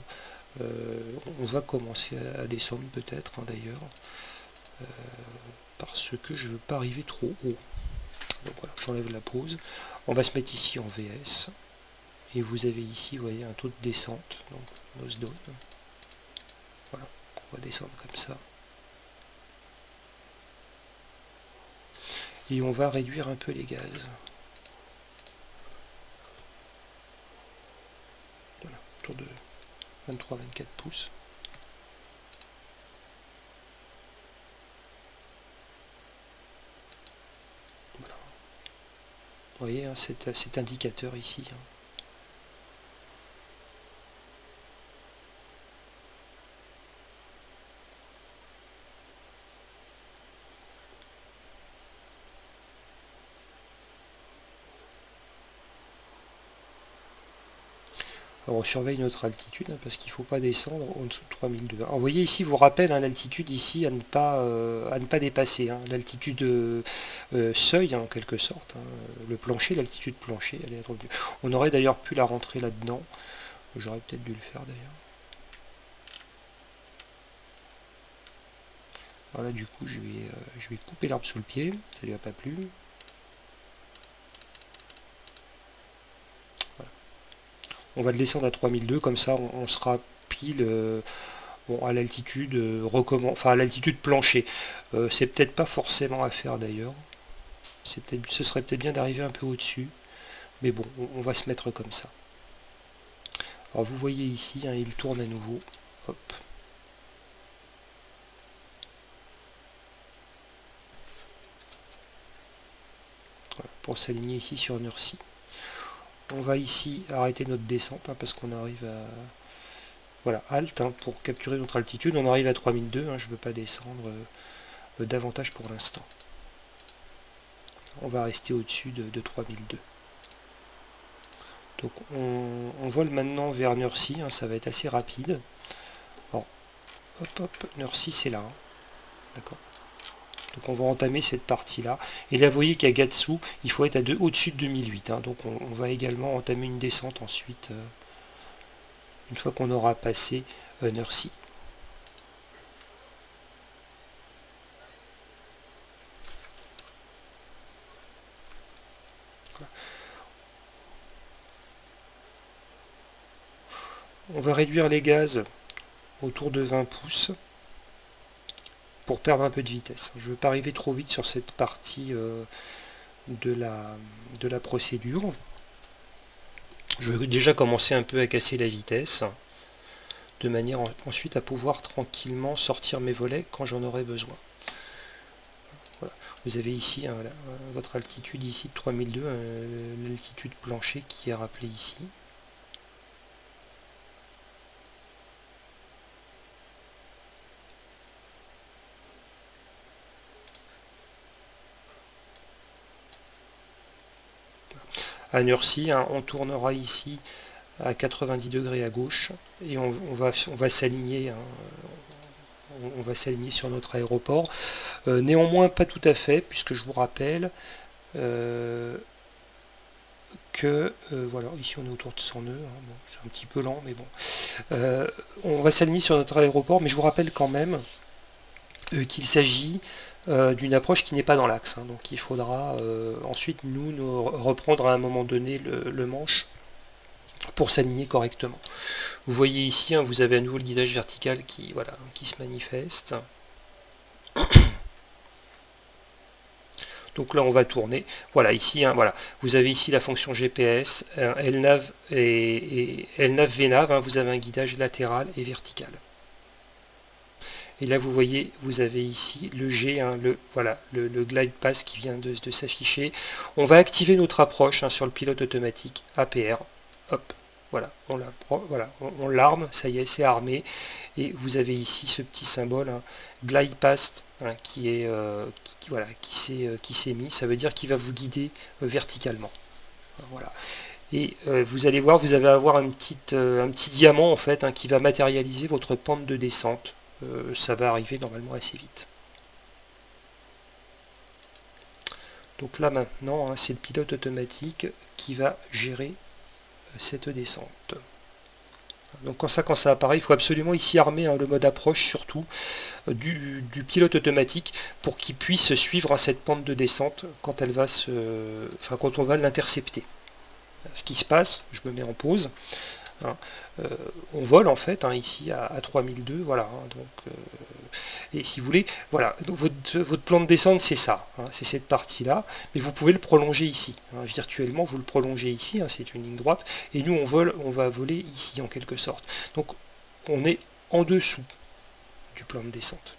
On va commencer à descendre peut-être d'ailleurs, parce que je ne veux pas arriver trop haut. Donc voilà, j'enlève la pause. On va se mettre ici en VS. Et vous avez ici, vous voyez, un taux de descente. Donc, nose down. Voilà, on va descendre comme ça. Et on va réduire un peu les gaz. Voilà, autour de 23-24 pouces. Voilà. Vous voyez cet indicateur ici. Alors on surveille notre altitude parce qu'il ne faut pas descendre en dessous de 3002. Alors vous voyez ici, vous rappelle l'altitude ici à ne pas dépasser. L'altitude seuil en quelque sorte. Le plancher, l'altitude plancher, elle est revenue. On aurait d'ailleurs pu la rentrer là-dedans. J'aurais peut-être dû le faire d'ailleurs. Alors là du coup je vais couper l'arbre sous le pied, ça lui a pas plu. On va le descendre à 3002, comme ça on sera pile à l'altitude à l'altitude plancher. C'est peut-être pas forcément à faire d'ailleurs. Ce serait peut-être bien d'arriver un peu au-dessus. Mais bon, on va se mettre comme ça. Alors vous voyez ici, hein, il tourne à nouveau. Hop. Voilà, pour s'aligner ici sur Nursie. On va ici arrêter notre descente hein, parce qu'on arrive à... Voilà, Alt hein, pour capturer notre altitude. On arrive à 3002, hein, je ne veux pas descendre davantage pour l'instant. On va rester au-dessus de 3002. Donc on vole maintenant vers Nursie, hein, ça va être assez rapide. Bon, hop hop, Nursie c'est là. Hein. D'accord. Donc on va entamer cette partie-là. Et là vous voyez qu'à Gatsu, il faut être au-dessus de 2008. Hein. Donc on va également entamer une descente ensuite, une fois qu'on aura passé Nursie. On va réduire les gaz autour de 20 pouces pour perdre un peu de vitesse. Je ne veux pas arriver trop vite sur cette partie de la procédure. Je veux déjà commencer un peu à casser la vitesse, de manière ensuite à pouvoir tranquillement sortir mes volets quand j'en aurai besoin. Voilà. Vous avez ici hein, votre altitude ici de 3002, l'altitude plancher qui est rappelée ici. À Nursie, hein, on tournera ici à 90 degrés à gauche et on va s'aligner hein, on va s'aligner sur notre aéroport. Néanmoins, pas tout à fait, puisque je vous rappelle que voilà, ici on est autour de 100 nœuds, hein, bon, c'est un petit peu lent, mais bon. On va s'aligner sur notre aéroport, mais je vous rappelle quand même qu'il s'agit d'une approche qui n'est pas dans l'axe. Hein, donc il faudra ensuite nous reprendre à un moment donné le manche pour s'aligner correctement. Vous voyez ici, hein, vous avez à nouveau le guidage vertical qui se manifeste. Donc là on va tourner. Voilà ici, hein, voilà. Vous avez ici la fonction GPS, LNAV et LNAV-VNAV, hein, vous avez un guidage latéral et vertical. Et là vous voyez, vous avez ici le G, hein, le glide path qui vient de s'afficher. On va activer notre approche hein, sur le pilote automatique APR. Hop, voilà, on l'arme, ça y est, c'est armé. Et vous avez ici ce petit symbole, hein, glide path, hein, qui s'est mis. Ça veut dire qu'il va vous guider verticalement. Voilà. Et vous allez voir, vous allez avoir un petit diamant en fait, hein, qui va matérialiser votre pente de descente. Ça va arriver normalement assez vite. Donc là maintenant, hein, c'est le pilote automatique qui va gérer cette descente. Donc quand ça apparaît, il faut absolument ici armer hein, le mode approche surtout du pilote automatique pour qu'il puisse suivre cette pente de descente quand elle va quand on va l'intercepter. Ce qui se passe, je me mets en pause. Hein, on vole en fait hein, ici à 3002, voilà, hein, donc, et si vous voulez, voilà, donc votre plan de descente c'est ça, hein, c'est cette partie là, mais vous pouvez le prolonger ici, hein, virtuellement vous le prolongez ici, hein, c'est une ligne droite, et nous on va voler ici en quelque sorte, donc on est en dessous du plan de descente.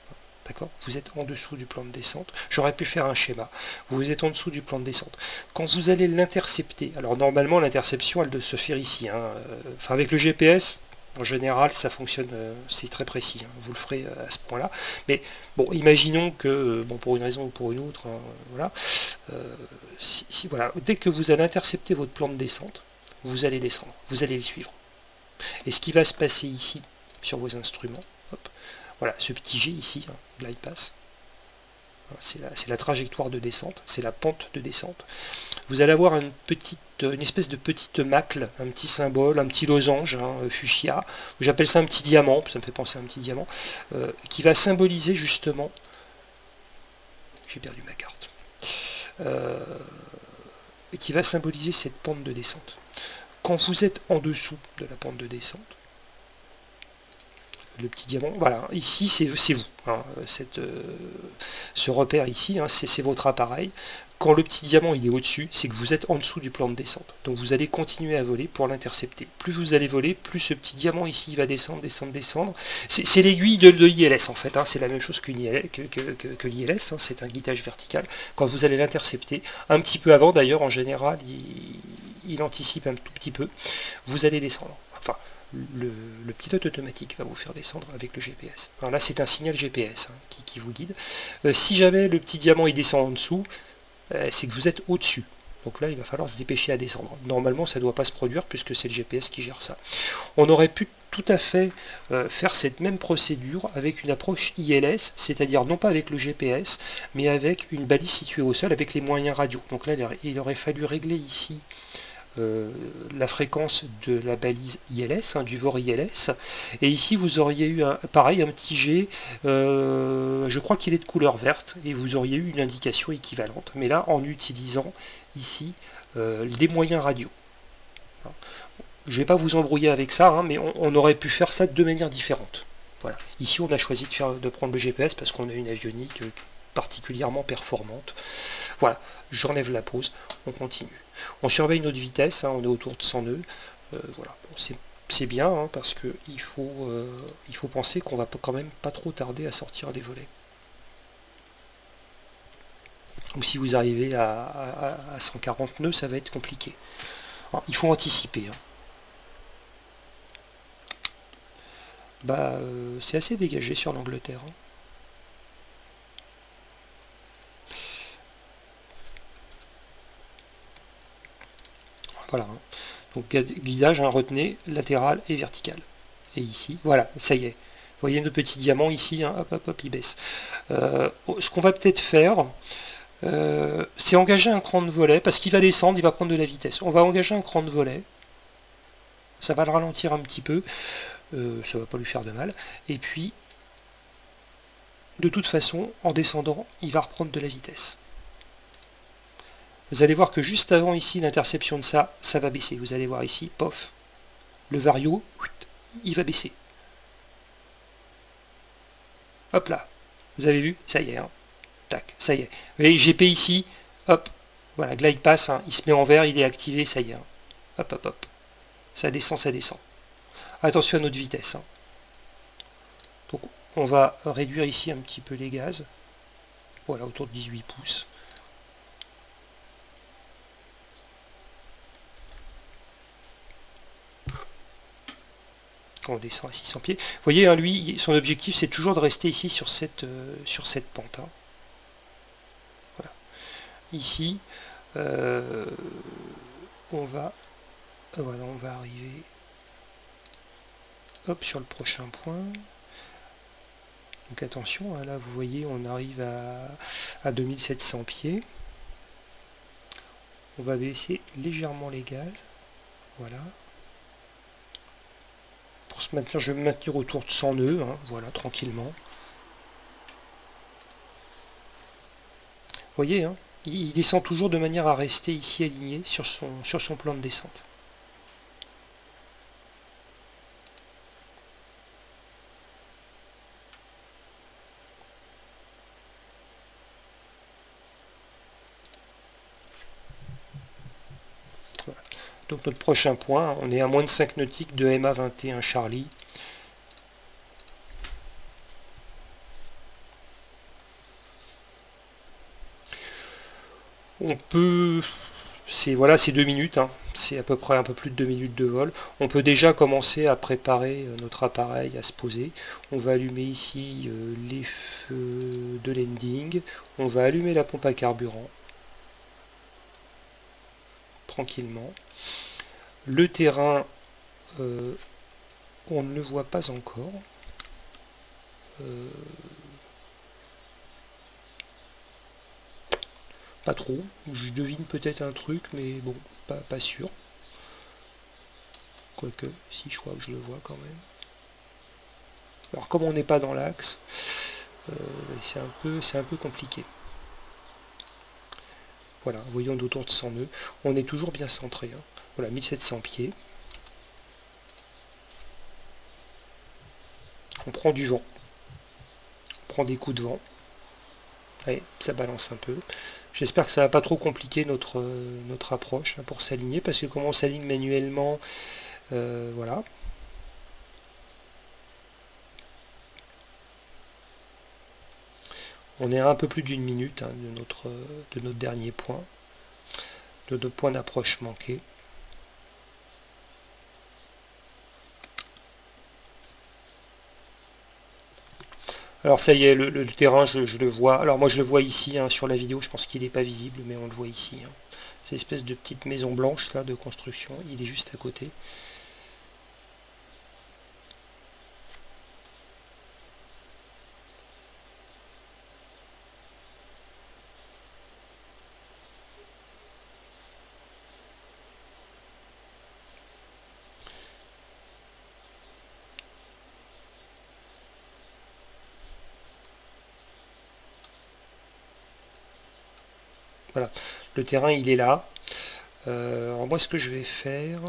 D'accord? Vous êtes en dessous du plan de descente. J'aurais pu faire un schéma. Vous êtes en dessous du plan de descente. Quand vous allez l'intercepter, alors normalement l'interception elle doit se faire ici. Hein, enfin avec le GPS, en général ça fonctionne, c'est très précis. Hein, vous le ferez à ce point-là. Mais bon, imaginons que, bon, pour une raison ou pour une autre, hein, voilà, voilà, dès que vous allez intercepter votre plan de descente, vous allez descendre, vous allez le suivre. Et ce qui va se passer ici sur vos instruments, hop, voilà, ce petit G ici, hein, glide path, c'est la trajectoire de descente, c'est la pente de descente. Vous allez avoir une espèce de petite macle, un petit symbole, un petit losange, hein, fuchsia, j'appelle ça un petit diamant, ça me fait penser à un petit diamant, qui va symboliser justement, j'ai perdu ma carte, qui va symboliser cette pente de descente. Quand vous êtes en dessous de la pente de descente, le petit diamant, voilà, ici c'est vous, hein, ce repère ici, hein, c'est votre appareil. Quand le petit diamant il est au-dessus, c'est que vous êtes en dessous du plan de descente. Donc vous allez continuer à voler pour l'intercepter. Plus vous allez voler, plus ce petit diamant ici il va descendre, descendre, descendre. C'est l'aiguille de l'ILS en fait, hein. C'est la même chose que l'ILS, hein. C'est un guidage vertical. Quand vous allez l'intercepter, un petit peu avant d'ailleurs, en général, il anticipe un tout petit peu, vous allez descendre. Enfin, le pilote automatique va vous faire descendre avec le GPS. Alors là c'est un signal GPS, hein, qui vous guide. Si jamais le petit diamant il descend en dessous, c'est que vous êtes au-dessus. Donc là, il va falloir se dépêcher à descendre. Normalement, ça ne doit pas se produire puisque c'est le GPS qui gère ça. On aurait pu tout à fait faire cette même procédure avec une approche ILS, c'est-à-dire non pas avec le GPS, mais avec une balise située au sol avec les moyens radio. Donc là, il aurait fallu régler ici la fréquence de la balise ILS, hein, du VOR ILS, et ici vous auriez eu pareil un petit G, je crois qu'il est de couleur verte, et vous auriez eu une indication équivalente, mais là en utilisant ici des moyens radio. Je ne vais pas vous embrouiller avec ça, hein, mais on aurait pu faire ça de deux manières différentes. Voilà. Ici on a choisi de prendre le GPS parce qu'on a une avionique particulièrement performante. Voilà, j'enlève la pause, on continue. On surveille notre vitesse, hein, on est autour de 100 nœuds. Voilà, bon, c'est bien, hein, parce qu'il faut penser qu'on va quand même pas trop tarder à sortir des volets. Donc si vous arrivez à 140 nœuds, ça va être compliqué. Alors, il faut anticiper. Hein. Bah, c'est assez dégagé sur l'Angleterre. Hein. Voilà. Hein. Donc guidage, hein, retenez, latéral et vertical. Et ici, voilà, ça y est. Vous voyez nos petits diamants ici, hein, hop, hop, hop, ils baissent. Ce qu'on va peut-être faire, c'est engager un cran de volet, parce qu'il va descendre, il va prendre de la vitesse. On va engager un cran de volet. Ça va le ralentir un petit peu. Ça va pas lui faire de mal. Et puis, de toute façon, en descendant, il va reprendre de la vitesse. Vous allez voir que juste avant ici, l'interception de ça va baisser. Vous allez voir ici, pof, le vario, il va baisser. Hop là, vous avez vu, ça y est, hein. Tac, ça y est. Vous voyez, GP ici, hop, voilà, glide pass, hein, il se met en vert, il est activé, ça y est. Hein. Hop, hop, hop, ça descend, ça descend. Attention à notre vitesse. Hein. Donc, on va réduire ici un petit peu les gaz. Voilà, autour de 18 pouces. On descend à 600 pieds. Vous voyez, hein, lui, son objectif, c'est toujours de rester ici sur cette pente. Hein. Voilà. Ici, on va arriver hop, sur le prochain point. Donc attention, hein, là, vous voyez, on arrive à 2700 pieds. On va baisser légèrement les gaz. Voilà. Pour se maintenir, je vais me maintenir autour de 100 nœuds, hein, voilà, tranquillement. Vous voyez, hein, il descend toujours de manière à rester ici aligné sur son plan de descente. Voilà. Donc notre prochain point, on est à moins de 5 nautiques de MA 21 Charlie. On peut... c'est 2 minutes, hein. C'est à peu près un peu plus de 2 minutes de vol. On peut déjà commencer à préparer notre appareil à se poser. On va allumer ici les feux de landing. On va allumer la pompe à carburant. Tranquillement. Le terrain, on ne le voit pas encore. Pas trop. Je devine peut-être un truc, mais bon, pas sûr. Quoique, si, je crois que je le vois quand même. Alors, comme on n'est pas dans l'axe, c'est un peu compliqué. Voilà, voyons d'autour de 100 nœuds. On est toujours bien centré. Hein. Voilà, 1700 pieds. On prend du vent. On prend des coups de vent. Allez, ça balance un peu. J'espère que ça va pas trop compliquer notre approche hein, pour s'aligner, parce que comme on s'aligne manuellement, voilà. On est à un peu plus d'une minute hein, de notre dernier point, de notre point d'approche manqué. Alors ça y est, le terrain, je le vois. Alors moi je le vois ici hein, sur la vidéo, je pense qu'il n'est pas visible, mais on le voit ici. Hein. Cette espèce de petite maison blanche là de construction, il est juste à côté. Voilà, le terrain il est là. Alors moi ce que je vais faire,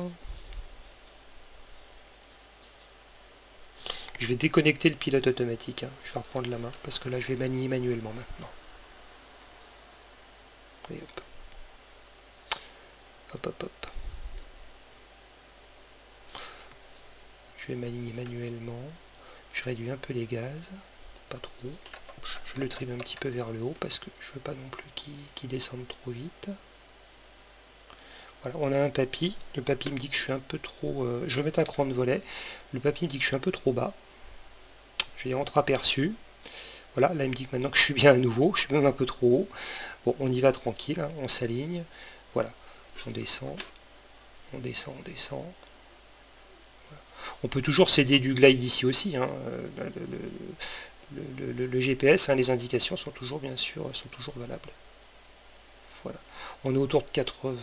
je vais déconnecter le pilote automatique. Hein. Je vais reprendre la main parce que là je vais manier manuellement maintenant. Et hop. Hop hop hop. Je vais manier manuellement. Je réduis un peu les gaz, pas trop. Je le trim un petit peu vers le haut parce que je veux pas non plus qu'il descende trop vite. Voilà, on a un papy. Le papy me dit que je suis un peu trop... je vais mettre un cran de volet. Le papy me dit que je suis un peu trop bas. J'ai entre-aperçu. Voilà, là il me dit que maintenant que je suis bien à nouveau, je suis même un peu trop haut. Bon, on y va tranquille, hein, on s'aligne. Voilà, on descend, on descend, on descend. Voilà. On peut toujours céder du glide ici aussi. Hein. Le GPS, hein, les indications sont toujours bien sûr valables. Voilà. On est autour de 80,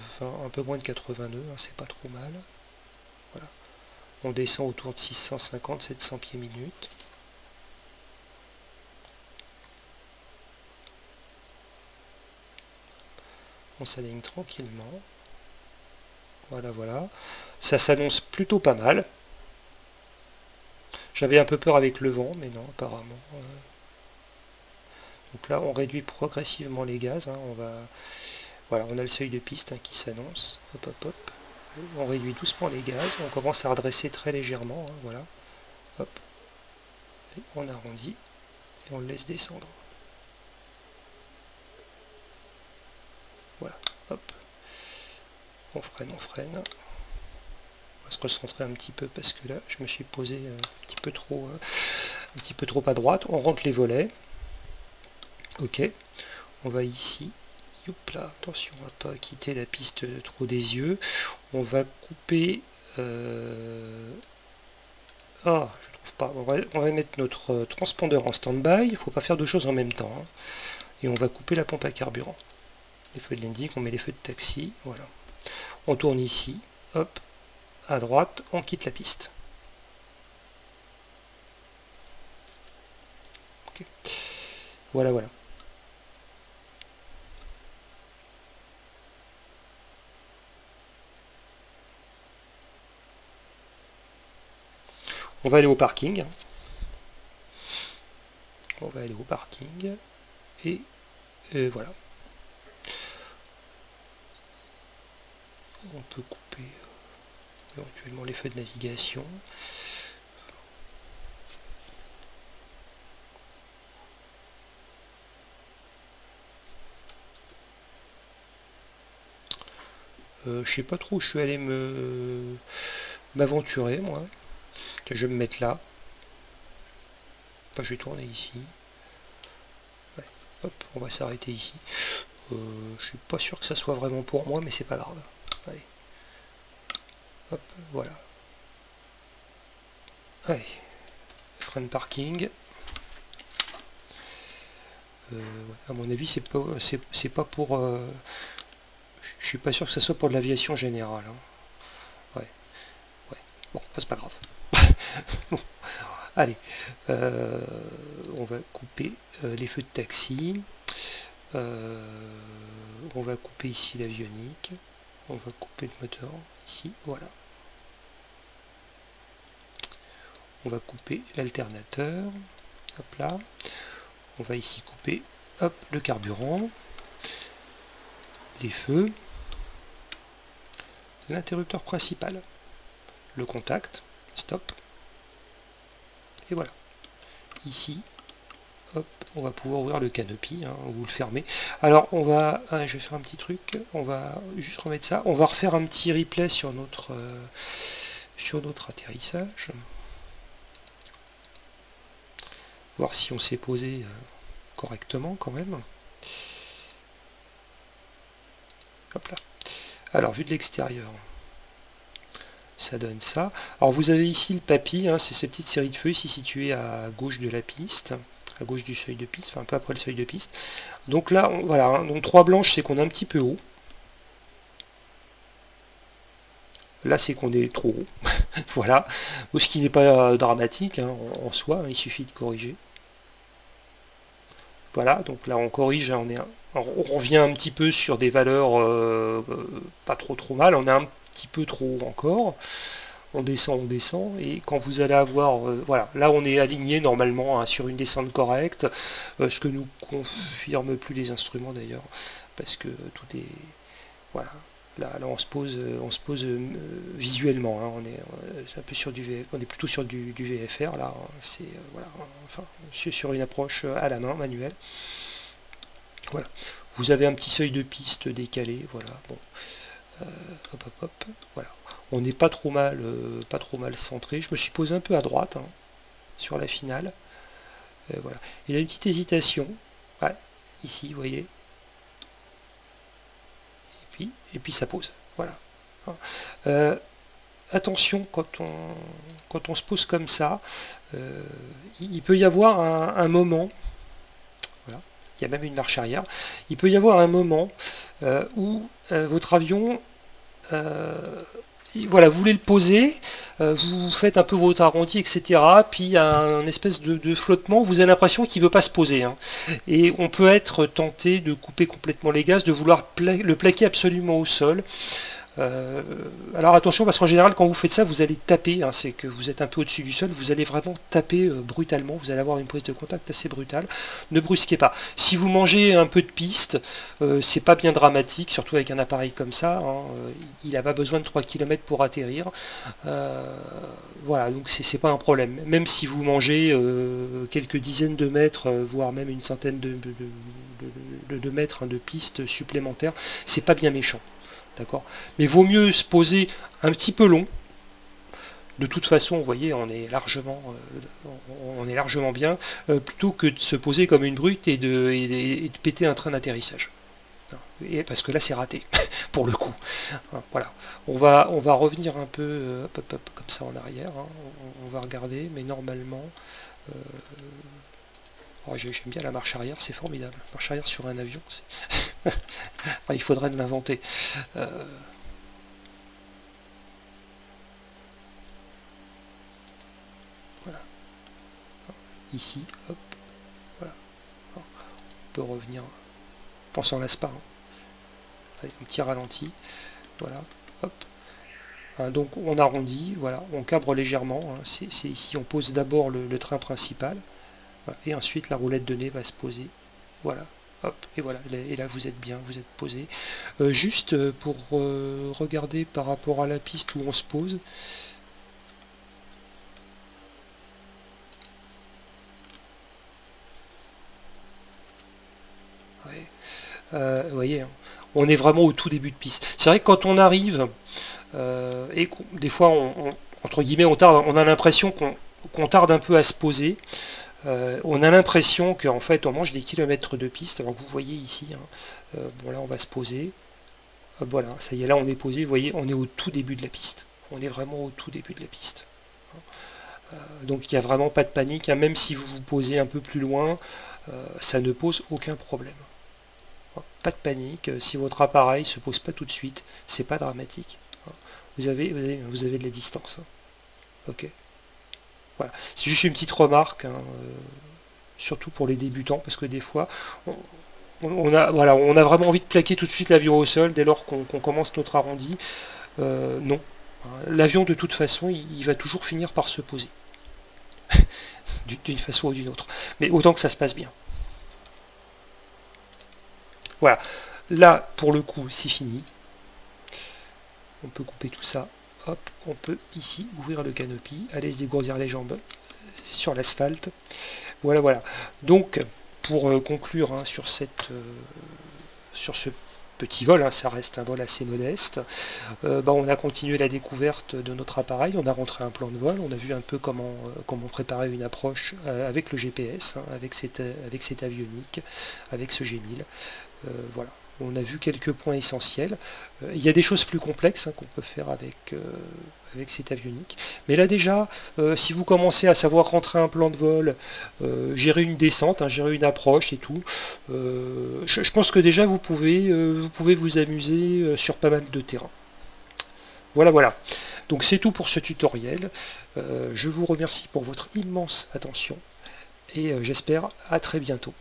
un peu moins de 80 nœuds, hein, c'est pas trop mal. Voilà. On descend autour de 650-700 pieds minutes. On s'aligne tranquillement. Voilà, voilà. Ça s'annonce plutôt pas mal. J'avais un peu peur avec le vent, mais non, apparemment. Donc là, on réduit progressivement les gaz. Hein, voilà, on a le seuil de piste hein, qui s'annonce. Hop, hop, hop. On réduit doucement les gaz. On commence à redresser très légèrement. Hein, voilà. Hop. Et on arrondit et on le laisse descendre. Voilà. Hop. On freine, on freine. On va se recentrer un petit peu parce que là, je me suis posé un petit peu trop à droite. On rentre les volets. Ok. On va ici. Hop là, attention, on va pas quitter la piste trop des yeux. On va couper... Ah, je trouve pas. On va mettre notre transpondeur en stand-by. Il ne faut pas faire deux choses en même temps. Hein. Et on va couper la pompe à carburant. Les feux de l'indique, on met les feux de taxi. Voilà. On tourne ici. Hop. À droite, on quitte la piste. Okay. Voilà, voilà. On va aller au parking. On va aller au parking. Et voilà. On peut couper éventuellement les feux de navigation. Je sais pas trop où je suis allé m'aventurer moi. Je vais me mettre là. Enfin, je vais tourner ici. Ouais. Hop, on va s'arrêter ici. Je suis pas sûr que ça soit vraiment pour moi, mais c'est pas grave. Allez. Hop, voilà. Allez. Frein de parking. Ouais, à mon avis, c'est pas pour... je suis pas sûr que ça soit pour de l'aviation générale. Hein. Ouais. Ouais. Bon, c'est pas grave. Bon. Allez. On va couper les feux de taxi. On va couper ici l'avionique. On va couper le moteur ici. Voilà. On va couper l'alternateur. Hop là. On va ici couper hop, le carburant. les feux, l'interrupteur principal, le contact, stop, et voilà. Ici, hop, on va pouvoir ouvrir le canopy, hein, ou le fermer. Alors on va, je vais faire un petit truc, on va juste remettre ça, on va refaire un petit replay sur notre atterrissage. Voir si on s'est posé correctement quand même. Hop là. Alors, vue de l'extérieur, ça donne ça. Alors, vous avez ici le papy, hein, c'est cette petite série de feux ici située à gauche de la piste, à gauche du seuil de piste, enfin un peu après le seuil de piste. Donc là, voilà, hein, donc 3 blanches, c'est qu'on est un petit peu haut. Là, c'est qu'on est trop haut. Voilà. Ce qui n'est pas dramatique hein, en soi, hein, il suffit de corriger. Voilà, donc là on corrige, hein, on revient un petit peu sur des valeurs pas trop mal, on est un petit peu trop haut encore. On descend, et quand vous allez avoir, voilà, là on est aligné normalement hein, sur une descente correcte, ce que nous confirment plus les instruments d'ailleurs, parce que tout est, voilà. Là, on se pose visuellement, hein, on est un peu sur du VF, on est plutôt sur du VFR là, hein, c'est voilà, enfin sur une approche à la main manuelle. Voilà, vous avez un petit seuil de piste décalé, voilà. Bon, hop, voilà, on n'est pas trop mal centré. Je me suis posé un peu à droite hein, sur la finale. Voilà, il y a une petite hésitation, ouais, ici, vous voyez. Et puis ça pose. Voilà. Attention, quand on se pose comme ça, il peut y avoir un moment, voilà, il y a même une marche arrière, il peut y avoir un moment où votre avion, voilà, vous voulez le poser, vous faites un peu votre arrondi, etc. Puis il y a un espèce de flottement, vous avez l'impression qu'il ne veut pas se poser. Hein. Et on peut être tenté de couper complètement les gaz, de vouloir le plaquer absolument au sol. Alors attention, parce qu'en général, quand vous faites ça, vous allez taper, hein, c'est que vous êtes un peu au-dessus du sol, vous allez vraiment taper brutalement, vous allez avoir une prise de contact assez brutale. Ne brusquez pas. Si vous mangez un peu de piste, c'est pas bien dramatique, surtout avec un appareil comme ça, hein, il n'a pas besoin de 3 km pour atterrir. Voilà, donc c'est pas un problème. Même si vous mangez quelques dizaines de mètres, voire même une centaine de mètres hein, de piste supplémentaires, c'est pas bien méchant. D'accord. Mais vaut mieux se poser un petit peu long. De toute façon, vous voyez, on est largement bien, plutôt que de se poser comme une brute et de péter un train d'atterrissage. Parce que là, c'est raté, pour le coup. Voilà. On va revenir un peu comme ça en arrière. Hein. On va regarder, mais normalement... Oh, j'aime bien la marche arrière, c'est formidable. Marche arrière sur un avion, enfin, il faudrait de l'inventer. Voilà. Ici, hop, voilà. On peut revenir. On s'en lasse pas. Hein. Avec un petit ralenti. Voilà, hop. Hein, donc on arrondit, voilà, on cabre légèrement. Hein. C'est ici, on pose d'abord le train principal. Voilà. Et ensuite la roulette de nez va se poser. Voilà. Hop, et voilà, et là vous êtes bien, vous êtes posé. Juste pour regarder par rapport à la piste où on se pose. Ouais. Vous voyez, hein, on est vraiment au tout début de piste. C'est vrai que quand on arrive, et des fois, entre guillemets, on a l'impression qu'on tarde un peu à se poser. On a l'impression qu'en fait on mange des kilomètres de piste. Alors que vous voyez ici, hein, bon là on va se poser. Voilà, ça y est, là on est posé. Vous voyez, on est au tout début de la piste. On est vraiment au tout début de la piste. Donc il n'y a vraiment pas de panique. Hein, même si vous vous posez un peu plus loin, ça ne pose aucun problème. Pas de panique. Si votre appareil ne se pose pas tout de suite, c'est pas dramatique. Vous avez de la distance. Hein. Ok. Voilà. C'est juste une petite remarque, hein, surtout pour les débutants, parce que des fois, on a vraiment envie de plaquer tout de suite l'avion au sol dès lors qu'on commence notre arrondi. Non. L'avion, de toute façon, il va toujours finir par se poser. D'une façon ou d'une autre. Mais autant que ça se passe bien. Voilà. Là, pour le coup, c'est fini. On peut couper tout ça. Hop, on peut ici ouvrir le canopy, aller se dégourdir les jambes sur l'asphalte. Voilà, voilà. Donc, pour conclure hein, sur ce petit vol, hein, ça reste un vol assez modeste, on a continué la découverte de notre appareil, on a rentré un plan de vol, on a vu un peu comment préparer une approche avec le GPS, hein, avec cet avionique, avec ce G1000. Voilà. On a vu quelques points essentiels. Il y a des choses plus complexes hein, qu'on peut faire avec cet avionique. Mais là déjà, si vous commencez à savoir rentrer un plan de vol, gérer une descente, hein, gérer une approche et tout, je pense que déjà vous pouvez vous amuser sur pas mal de terrain. Voilà, voilà. Donc c'est tout pour ce tutoriel. Je vous remercie pour votre immense attention et j'espère à très bientôt.